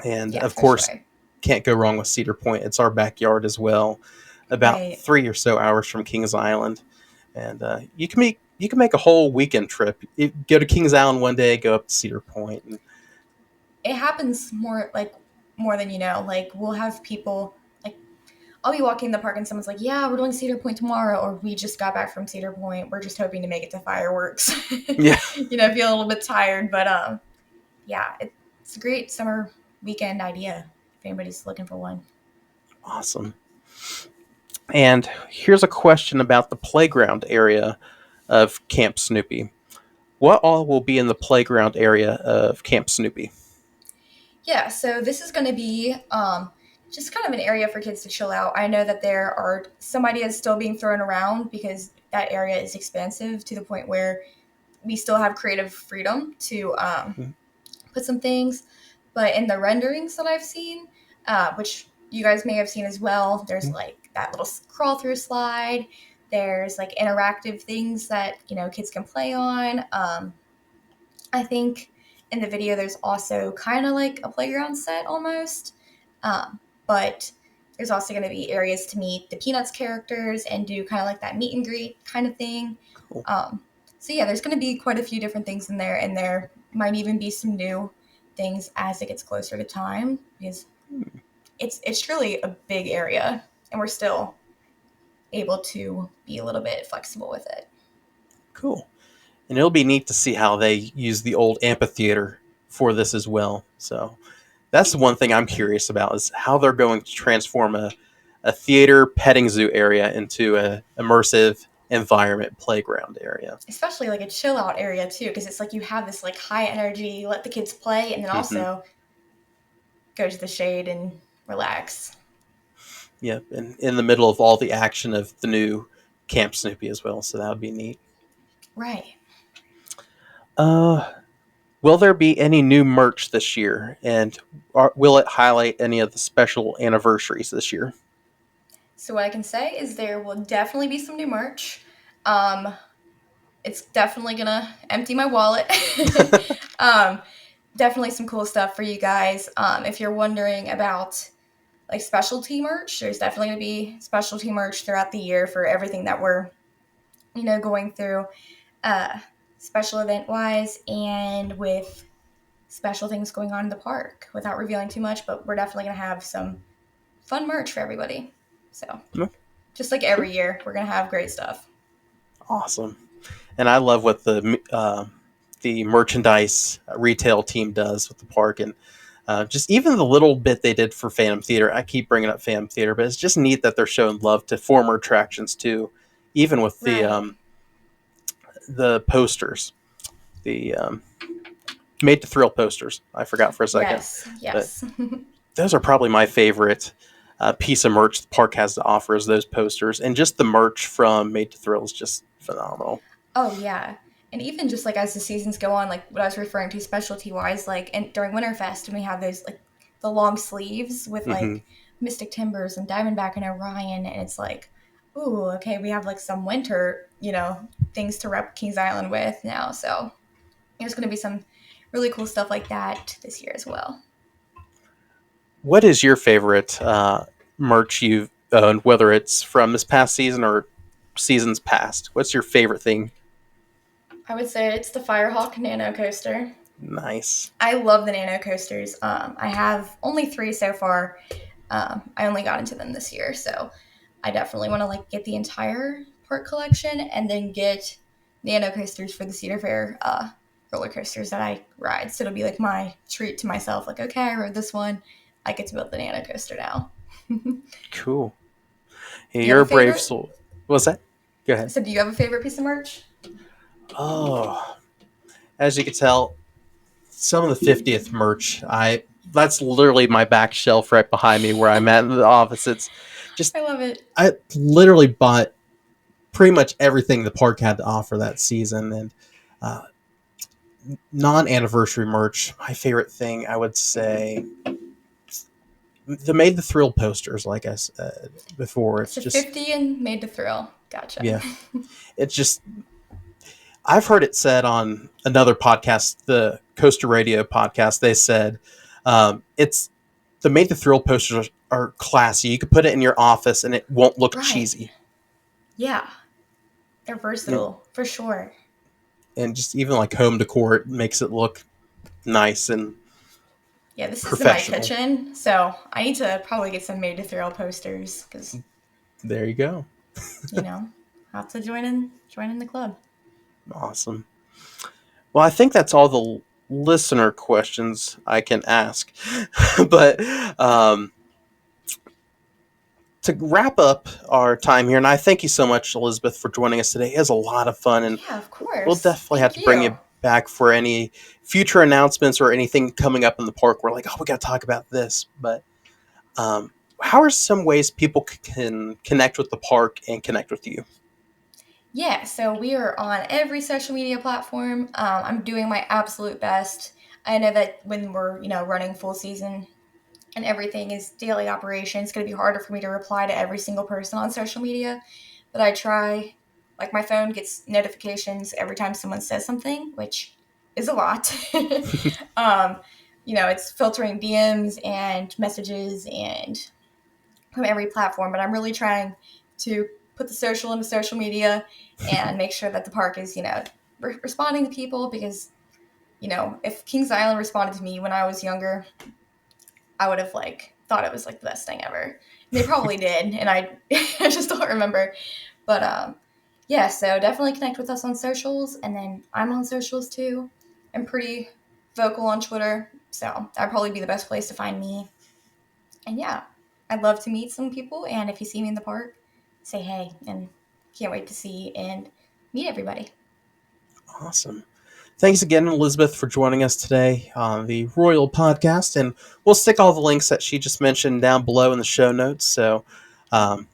And Yeah, of for course, sure. can't go wrong with Cedar Point. It's our backyard as well, about Right. 3 or so hours from Kings Island, and you can make a whole weekend trip. You go to Kings Island one day, go up to Cedar Point. And, It happens more than you know. We'll have people I'll be walking in the park and someone's like, "Yeah, we're doing Cedar Point tomorrow," or "We just got back from Cedar Point. We're just hoping to make it to fireworks." yeah, Feel a little bit tired, but yeah, it's a great summer weekend idea if anybody's looking for one. awesome. And here's a question about the playground area of Camp Snoopy. What all will be in the playground area of Camp Snoopy? Yeah, so this is going to be just kind of an area for kids to chill out. I know that there are some ideas still being thrown around because that area is expansive to the point where we still have creative freedom to put some things. But in the renderings that I've seen, which you guys may have seen as well, there's that little crawl through slide. There's interactive things that kids can play on. I think in the video there's also kind of like a playground set almost, but there's also going to be areas to meet the Peanuts characters and do kind of like that meet and greet kind of thing. Cool. So yeah, there's going to be quite a few different things in there, and there might even be some new things as it gets closer to time because it's truly a big area, and we're still able to be a little bit flexible with it. Cool. And it'll be neat to see how they use the old amphitheater for this as well. So that's the one thing I'm curious about is how they're going to transform a theater petting zoo area into a immersive environment playground area. Especially a chill out area too, because it's you have this high energy, let the kids play, and then Mm-hmm. also go to the shade and relax. Yep, and in the middle of all the action of the new Camp Snoopy as well. So that would be neat. Right. Uh, will there be any new merch this year, and will it highlight any of the special anniversaries this year? So what I can say is there will definitely be some new merch. Um, it's definitely gonna empty my wallet. um, Definitely some cool stuff for you guys. If you're wondering about like specialty merch, there's definitely gonna be specialty merch throughout the year for everything that we're going through, uh, special event wise, and with special things going on in the park. Without revealing too much, but we're definitely gonna have some fun merch for everybody. So No? just like Cool. every year, we're gonna have great stuff. Awesome. And I love what the merchandise retail team does with the park, and just even the little bit they did for Phantom Theater. I keep bringing up Phantom Theater, but it's just neat that they're showing love to former attractions too, even with Right. the posters, the Made to Thrill posters. I forgot for a second, Yes. but Yes. those are probably my favorite piece of merch the park has to offer is those posters, and just the merch from Made to Thrill is just phenomenal. Oh yeah. And even just like as the seasons go on, like what I was referring to specialty wise, like and during Winterfest, and we have those like the long sleeves with Hmm. like Mystic Timbers and Diamondback and Orion, and it's like, ooh, okay, we have like some winter, things to rep Kings Island with now. So there's going to be some really cool stuff like that this year as well. What is your favorite merch you've owned, whether it's from this past season or seasons past? What's your favorite thing? I would say it's the Firehawk Nano Coaster. Nice. I love the Nano Coasters. I have only 3 so far. I only got into them this year, so I definitely want to like get the entire park collection and then get Nano Coasters for the Cedar Fair roller coasters that I ride. So it'll be like my treat to myself. Like, okay, I rode this one. I get to build the Nano Coaster now. Do Cool. Hey, you have you're a a brave favorite? soul. What was that? Go ahead. So, do you have a favorite piece of merch? Oh, as you can tell, some of the 50th merch, I that's literally my back shelf right behind me where I'm at in the office. It's just I love it. I literally bought pretty much everything the park had to offer that season, and uh, non-anniversary merch. My favorite thing, I would say, the Made the Thrill posters. Like I said before, it's So just 50 and made to thrill. Gotcha. yeah, it's just I've heard it said on another podcast, the Coaster Radio podcast. They said it's the Made to Thrill posters are classy. You could put it in your office and it won't look Right. cheesy. Yeah. They're And, versatile for sure. and just even like home decor, it makes it look nice and Yeah, this is in my professional. kitchen, so I need to probably get some made to thrill posters because There you go. you know have to join in the club. Awesome. Well, I think that's all the listener questions I can ask. But to wrap up our time here, and I thank you so much, Elizabeth, for joining us today. It was a lot of fun, and Yeah, of we'll course. definitely have Thank to bring you. you back for any future announcements or anything coming up in the park. We're like, oh, we got to talk about this. But um, how are some ways people can connect with the park and connect with you? Yeah, so we are on every social media platform. I'm doing my absolute best. I know that when we're running full season and everything is daily operation, it's going to be harder for me to reply to every single person on social media. But I try. Like my phone gets notifications every time someone says something, which is a lot. um, it's filtering DMs and messages and from every platform. But I'm really trying to put the social into social media and make sure that the park is, responding to people because, if Kings Island responded to me when I was younger, I would have like thought it was like the best thing ever. And they probably did, and I I just don't remember. But yeah, so definitely connect with us on socials, and then I'm on socials too. I'm pretty vocal on Twitter, so that'd probably be the best place to find me. And yeah, I'd love to meet some people, and if you see me in the park, say hey, and can't wait to see and meet everybody. Awesome. Thanks again, Elizabeth, for joining us today on the ROYL podcast. And we'll stick all the links that she just mentioned down below in the show notes. So, um,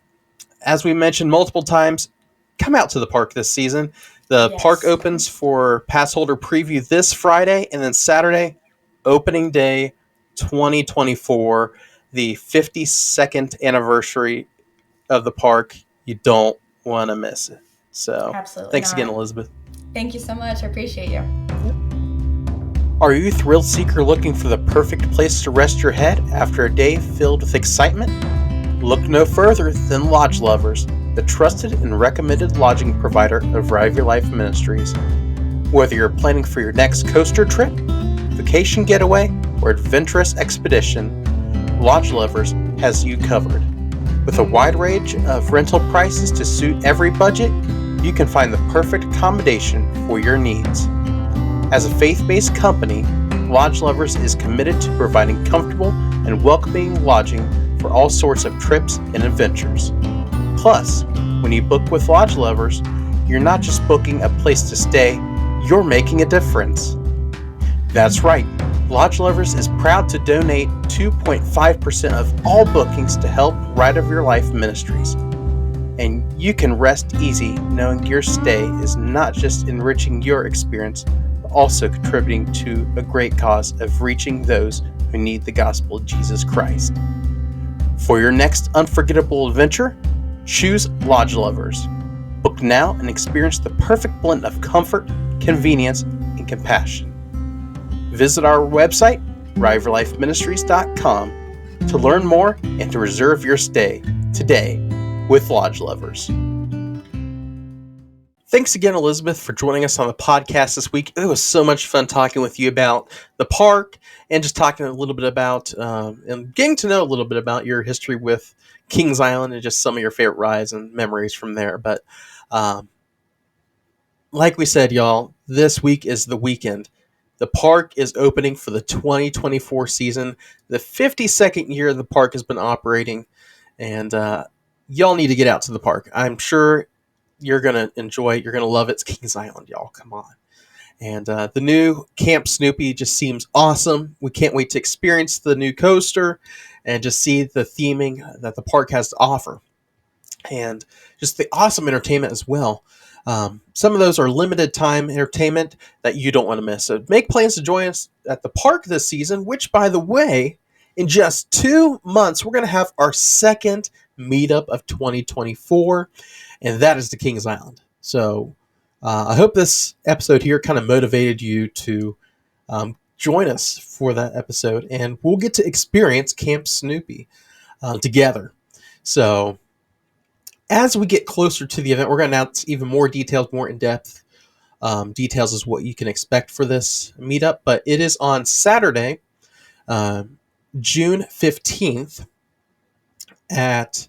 as we mentioned multiple times, come out to the park this season. The park Yes. opens for pass holder preview this Friday, and then Saturday, opening day 2024, the 52nd anniversary of the park. You don't want to miss it. So Absolutely thanks again, not. Elizabeth. Thank you so much. I appreciate you. Are you a thrill seeker looking for the perfect place to rest your head after a day filled with excitement? Look no further than Lodge Lovers, the trusted and recommended lodging provider of Rive Your Life Ministries. Whether you're planning for your next coaster trip, vacation getaway, or adventurous expedition, Lodge Lovers has you covered. With a wide range of rental prices to suit every budget, you can find the perfect accommodation for your needs. As a faith-based company, Lodge Lovers is committed to providing comfortable and welcoming lodging for all sorts of trips and adventures. Plus, when you book with Lodge Lovers, you're not just booking a place to stay, you're making a difference. That's right, Lodge Lovers is proud to donate 2.5% of all bookings to help Ride of Your Life Ministries. And you can rest easy knowing your stay is not just enriching your experience, but also contributing to a great cause of reaching those who need the gospel of Jesus Christ. For your next unforgettable adventure, choose Lodge Lovers. Book now and experience the perfect blend of comfort, convenience, and compassion. Visit our website, riverlifeministries.com, to learn more and to reserve your stay today with Lodge Lovers. Thanks again, Elizabeth, for joining us on the podcast this week. It was so much fun talking with you about the park and just talking a little bit about and getting to know a little bit about your history with Kings Island and just some of your favorite rides and memories from there. But like we said, y'all, this week is the weekend. The park is opening for the 2024 season. The 52nd year the park has been operating, and y'all need to get out to the park. I'm sure you're going to enjoy it. You're going to love it. It's Kings Island, y'all. Come on. And the new Camp Snoopy just seems awesome. We can't wait to experience the new coaster and just see the theming that the park has to offer. And just the awesome entertainment as well. Some of those are limited time entertainment that you don't want to miss. So make plans to join us at the park this season, which, by the way, in just 2 months, we're going to have our second meetup of 2024, and that is the Kings Island. So I hope this episode here kind of motivated you to join us for that episode, and we'll get to experience Camp Snoopy together. So as we get closer to the event, we're going to announce even more details, more in-depth details as what you can expect for this meetup. But it is on Saturday, June 15th at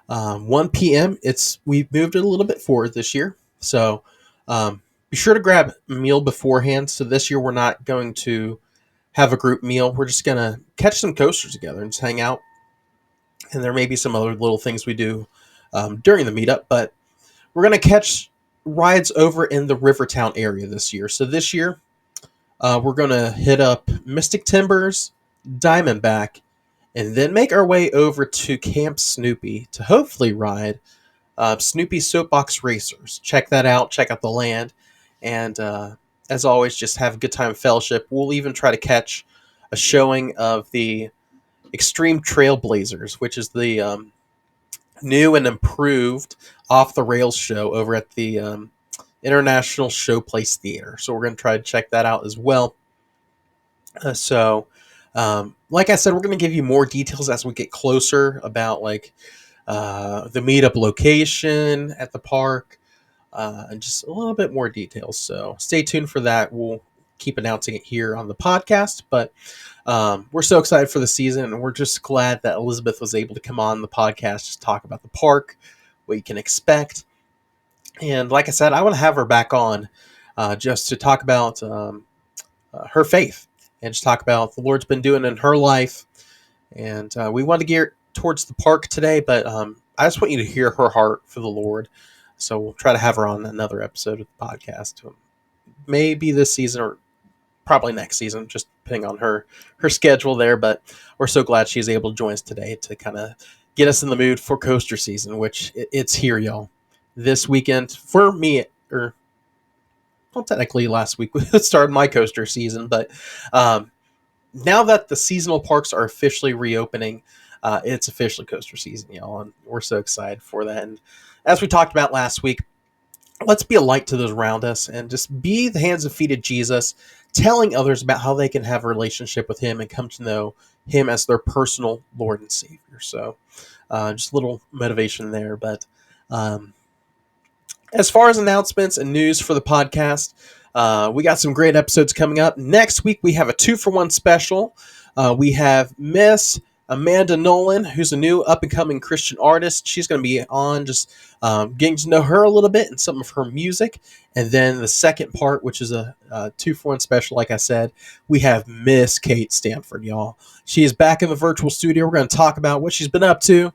1 p.m. We've moved it a little bit forward this year. So be sure to grab a meal beforehand. So this year we're not going to have a group meal. We're just going to catch some coasters together and just hang out. And there may be some other little things we do during the meetup, but we're going to catch rides over in the Rivertown area this year. So this year, we're going to hit up Mystic Timbers, Diamondback, and then make our way over to Camp Snoopy to hopefully ride Snoopy's Soapbox Racers. Check that out. Check out the land. And as always, just have a good time fellowship. We'll even try to catch a showing of the Extreme Trailblazers, which is the new and improved off the rails show over at the International Showplace Theater. So we're going to try to check that out as well. Like I said, we're going to give you more details as we get closer about like the meetup location at the park and just a little bit more details. So stay tuned for that. We'll keep announcing it here on the podcast, but we're so excited for the season, and we're just glad that Elizabeth was able to come on the podcast, just talk about the park, what you can expect. And like I said, I want to have her back on just to talk about her faith and just talk about what the Lord's been doing in her life. And we want to gear towards the park today, but I just want you to hear her heart for the Lord. So we'll try to have her on another episode of the podcast, maybe this season or probably next season, just depending on her schedule there. But we're so glad she's able to join us today to kind of get us in the mood for coaster season, which it's here, y'all. This weekend for me, or well, technically last week started my coaster season, but now that the seasonal parks are officially reopening, it's officially coaster season, y'all, and we're so excited for that. And as we talked about last week, let's be a light to those around us and just be the hands and feet of Jesus, telling others about how they can have a relationship with him and come to know him as their personal Lord and Savior. So just a little motivation there. But as far as announcements and news for the podcast, we got some great episodes coming up. Next week, we have a 2-for-1 special. We have Miss Amanda Nolan, who's a new up-and-coming Christian artist. She's going to be on just getting to know her a little bit and some of her music. And then the second part, which is a 2-for-1 special, like I said, we have Miss Kate Stanford, y'all. She is back in the virtual studio. We're going to talk about what she's been up to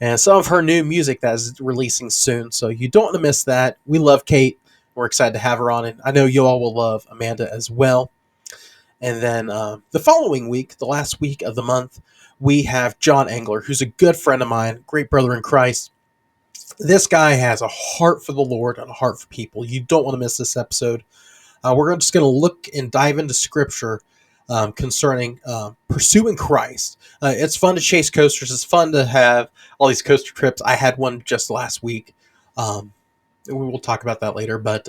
and some of her new music that is releasing soon. So you don't want to miss that. We love Kate. We're excited to have her on, and I know you all will love Amanda as well. And then the following week, the last week of the month, we have John Engler, who's a good friend of mine, great brother in Christ. This guy has a heart for the Lord and a heart for people. You don't want to miss this episode. We're just going to look and dive into Scripture concerning pursuing Christ. It's fun to chase coasters. It's fun to have all these coaster trips. I had one just last week. We will talk about that later. But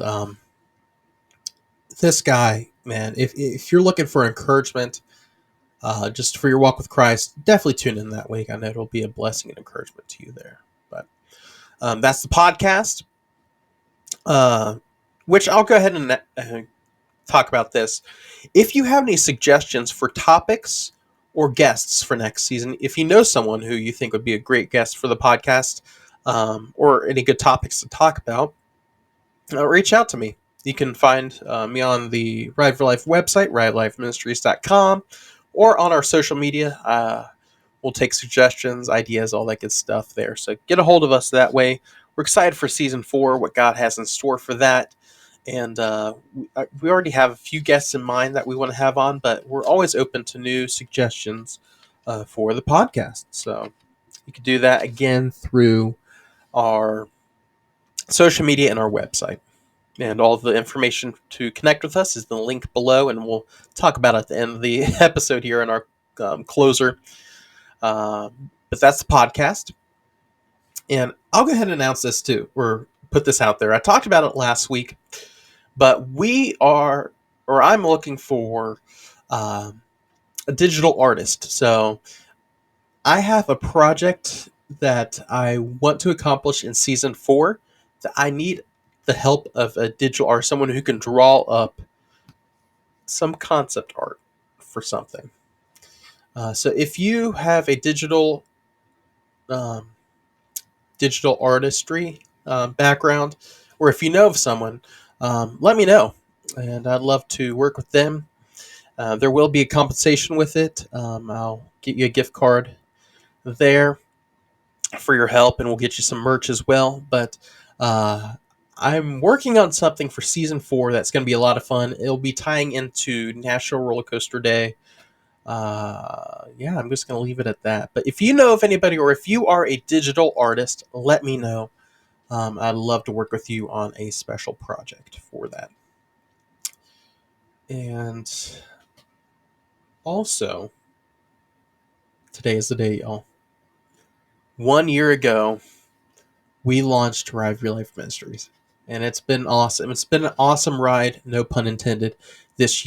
this guy, man, if you're looking for encouragement, just for your walk with Christ, definitely tune in that week. I know it'll be a blessing and encouragement to you there. But that's the podcast, which I'll go ahead and talk about this. If you have any suggestions for topics or guests for next season, if you know someone who you think would be a great guest for the podcast, or any good topics to talk about, reach out to me. You can find me on the Ride for Life website, ridelifeministries.com, or on our social media. We'll take suggestions, ideas, all that good stuff there. So get a hold of us that way. We're excited for season 4, what God has in store for that. And we already have a few guests in mind that we want to have on, but we're always open to new suggestions for the podcast. So you can do that again through our social media and our website. And all the information to connect with us is the link below, and we'll talk about it at the end of the episode here in our closer. But that's the podcast. And I'll go ahead and announce this too, or put this out there. I talked about it last week. But I'm looking for a digital artist. So I have a project that I want to accomplish in season 4 that I need the help of a digital artist, someone who can draw up some concept art for something. So if you have a digital artistry background, or if you know of someone, let me know. And I'd love to work with them. There will be a compensation with it. I'll get you a gift card there for your help, and we'll get you some merch as well. But I'm working on something for season 4 that's going to be a lot of fun. It'll be tying into National Roller Coaster Day. I'm just going to leave it at that. But if you know of anybody, or if you are a digital artist, let me know. I'd love to work with you on a special project for that. And also, today is the day, y'all. 1 year ago, we launched Ride for Your Life Ministries. And it's been awesome. It's been an awesome ride, no pun intended, this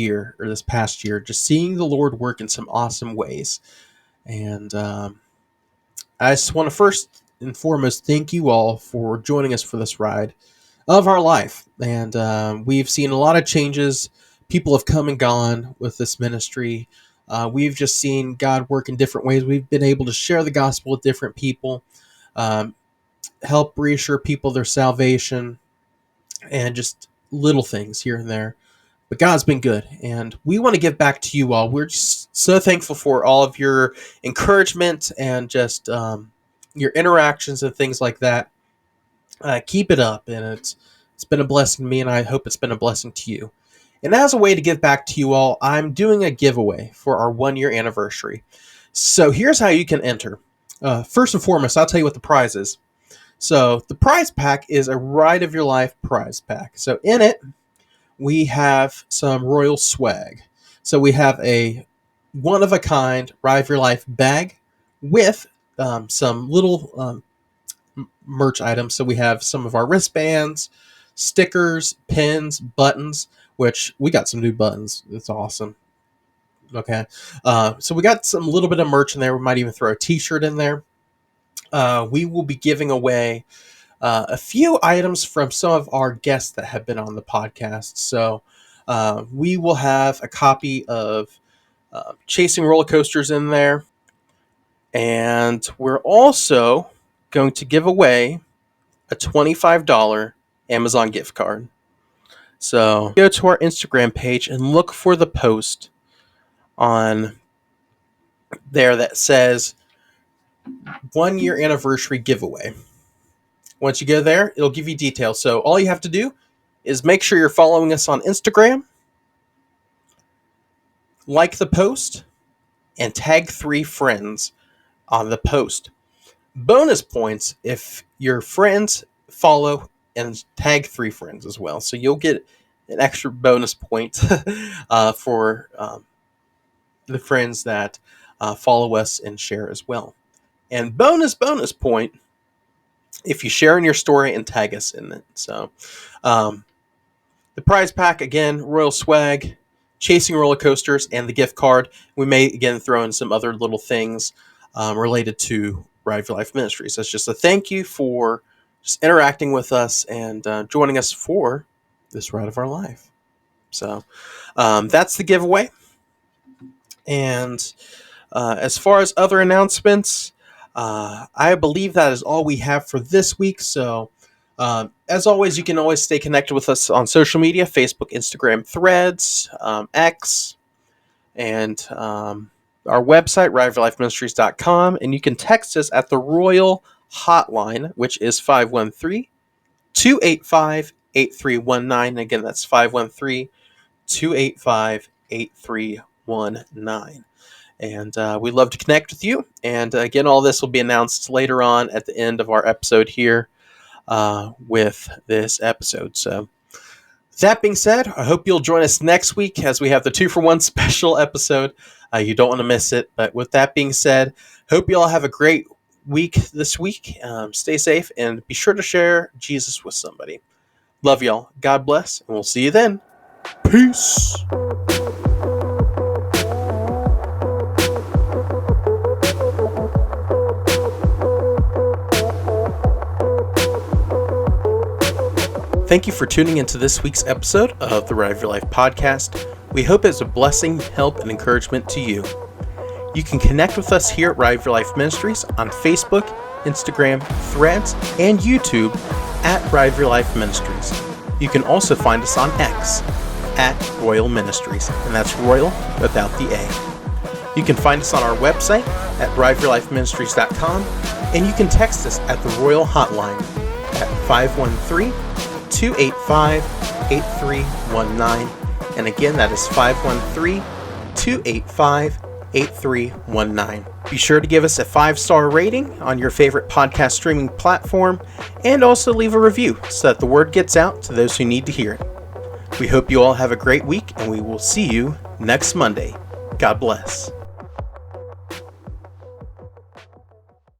past year. Just seeing the Lord work in some awesome ways. And I just want to first and foremost thank you all for joining us for this ride of our life. And we've seen a lot of changes. People have come and gone with this ministry. We've just seen God work in different ways. We've been able to share the gospel with different people, help reassure people their salvation, and just little things here and there. But God's been good, and we want to give back to you all. We're just so thankful for all of your encouragement and just your interactions and things like that. Keep it up, and it's been a blessing to me, and I hope it's been a blessing to you. And as a way to give back to you all, I'm doing a giveaway for our 1-year anniversary. So here's how you can enter. First and foremost, I'll tell you what the prize is. So the prize pack is a Ride of Your Life prize pack. So in it, we have some ROYL swag. So we have a one-of-a-kind Ride of Your Life bag with some little merch items. So we have some of our wristbands, stickers, pins, buttons, which we got some new buttons. It's awesome. Okay. So we got some little bit of merch in there. We might even throw a t-shirt in there. We will be giving away a few items from some of our guests that have been on the podcast. So we will have a copy of Chasing Roller Coasters in there. And we're also going to give away a $25 Amazon gift card. So go to our Instagram page and look for the post on there that says 1 year anniversary giveaway. Once you go there, it'll give you details. So all you have to do is make sure you're following us on Instagram, like the post, and tag 3 friends on the post. Bonus points if your friends follow and tag 3 friends as well. So you'll get an extra bonus point for the friends that follow us and share as well. And bonus point if you share in your story and tag us in it. So the prize pack, again, Royal Swag, Chasing Roller Coasters, and the gift card. We may, again, throw in some other little things related to Ride of Your Life Ministries. That's just a thank you for just interacting with us and joining us for this Ride of Our Life. So that's the giveaway. And as far as other announcements, I believe that is all we have for this week. So as always, you can always stay connected with us on social media, Facebook, Instagram, Threads, X, and our website, rideofyourlifeministries.com. And you can text us at the ROYL Hotline, which is 513-285-8319. Again, that's 513-285-8319. And we'd love to connect with you. And again, all this will be announced later on at the end of our episode here with this episode. So that being said, I hope you'll join us next week as we have the 2-for-1 special episode. You don't want to miss it. But with that being said, hope you all have a great week this week. Stay safe and be sure to share Jesus with somebody. Love y'all. God bless, and we'll see you then. Peace. Thank you for tuning into this week's episode of the Ride of Your Life podcast. We hope it's a blessing, help, and encouragement to you. You can connect with us here at Ride of Your Life Ministries on Facebook, Instagram, Threads, and YouTube at Ride of Your Life Ministries. You can also find us on X at ROYL Ministries, and that's Royal without the A. You can find us on our website at rideofyourlifeministries.com, and you can text us at the ROYL Hotline at 513-285-8319. And again, that is 513-285-8319. Be sure to give us a 5-star rating on your favorite podcast streaming platform and also leave a review so that the word gets out to those who need to hear it. We hope you all have a great week, and we will see you next Monday. God bless.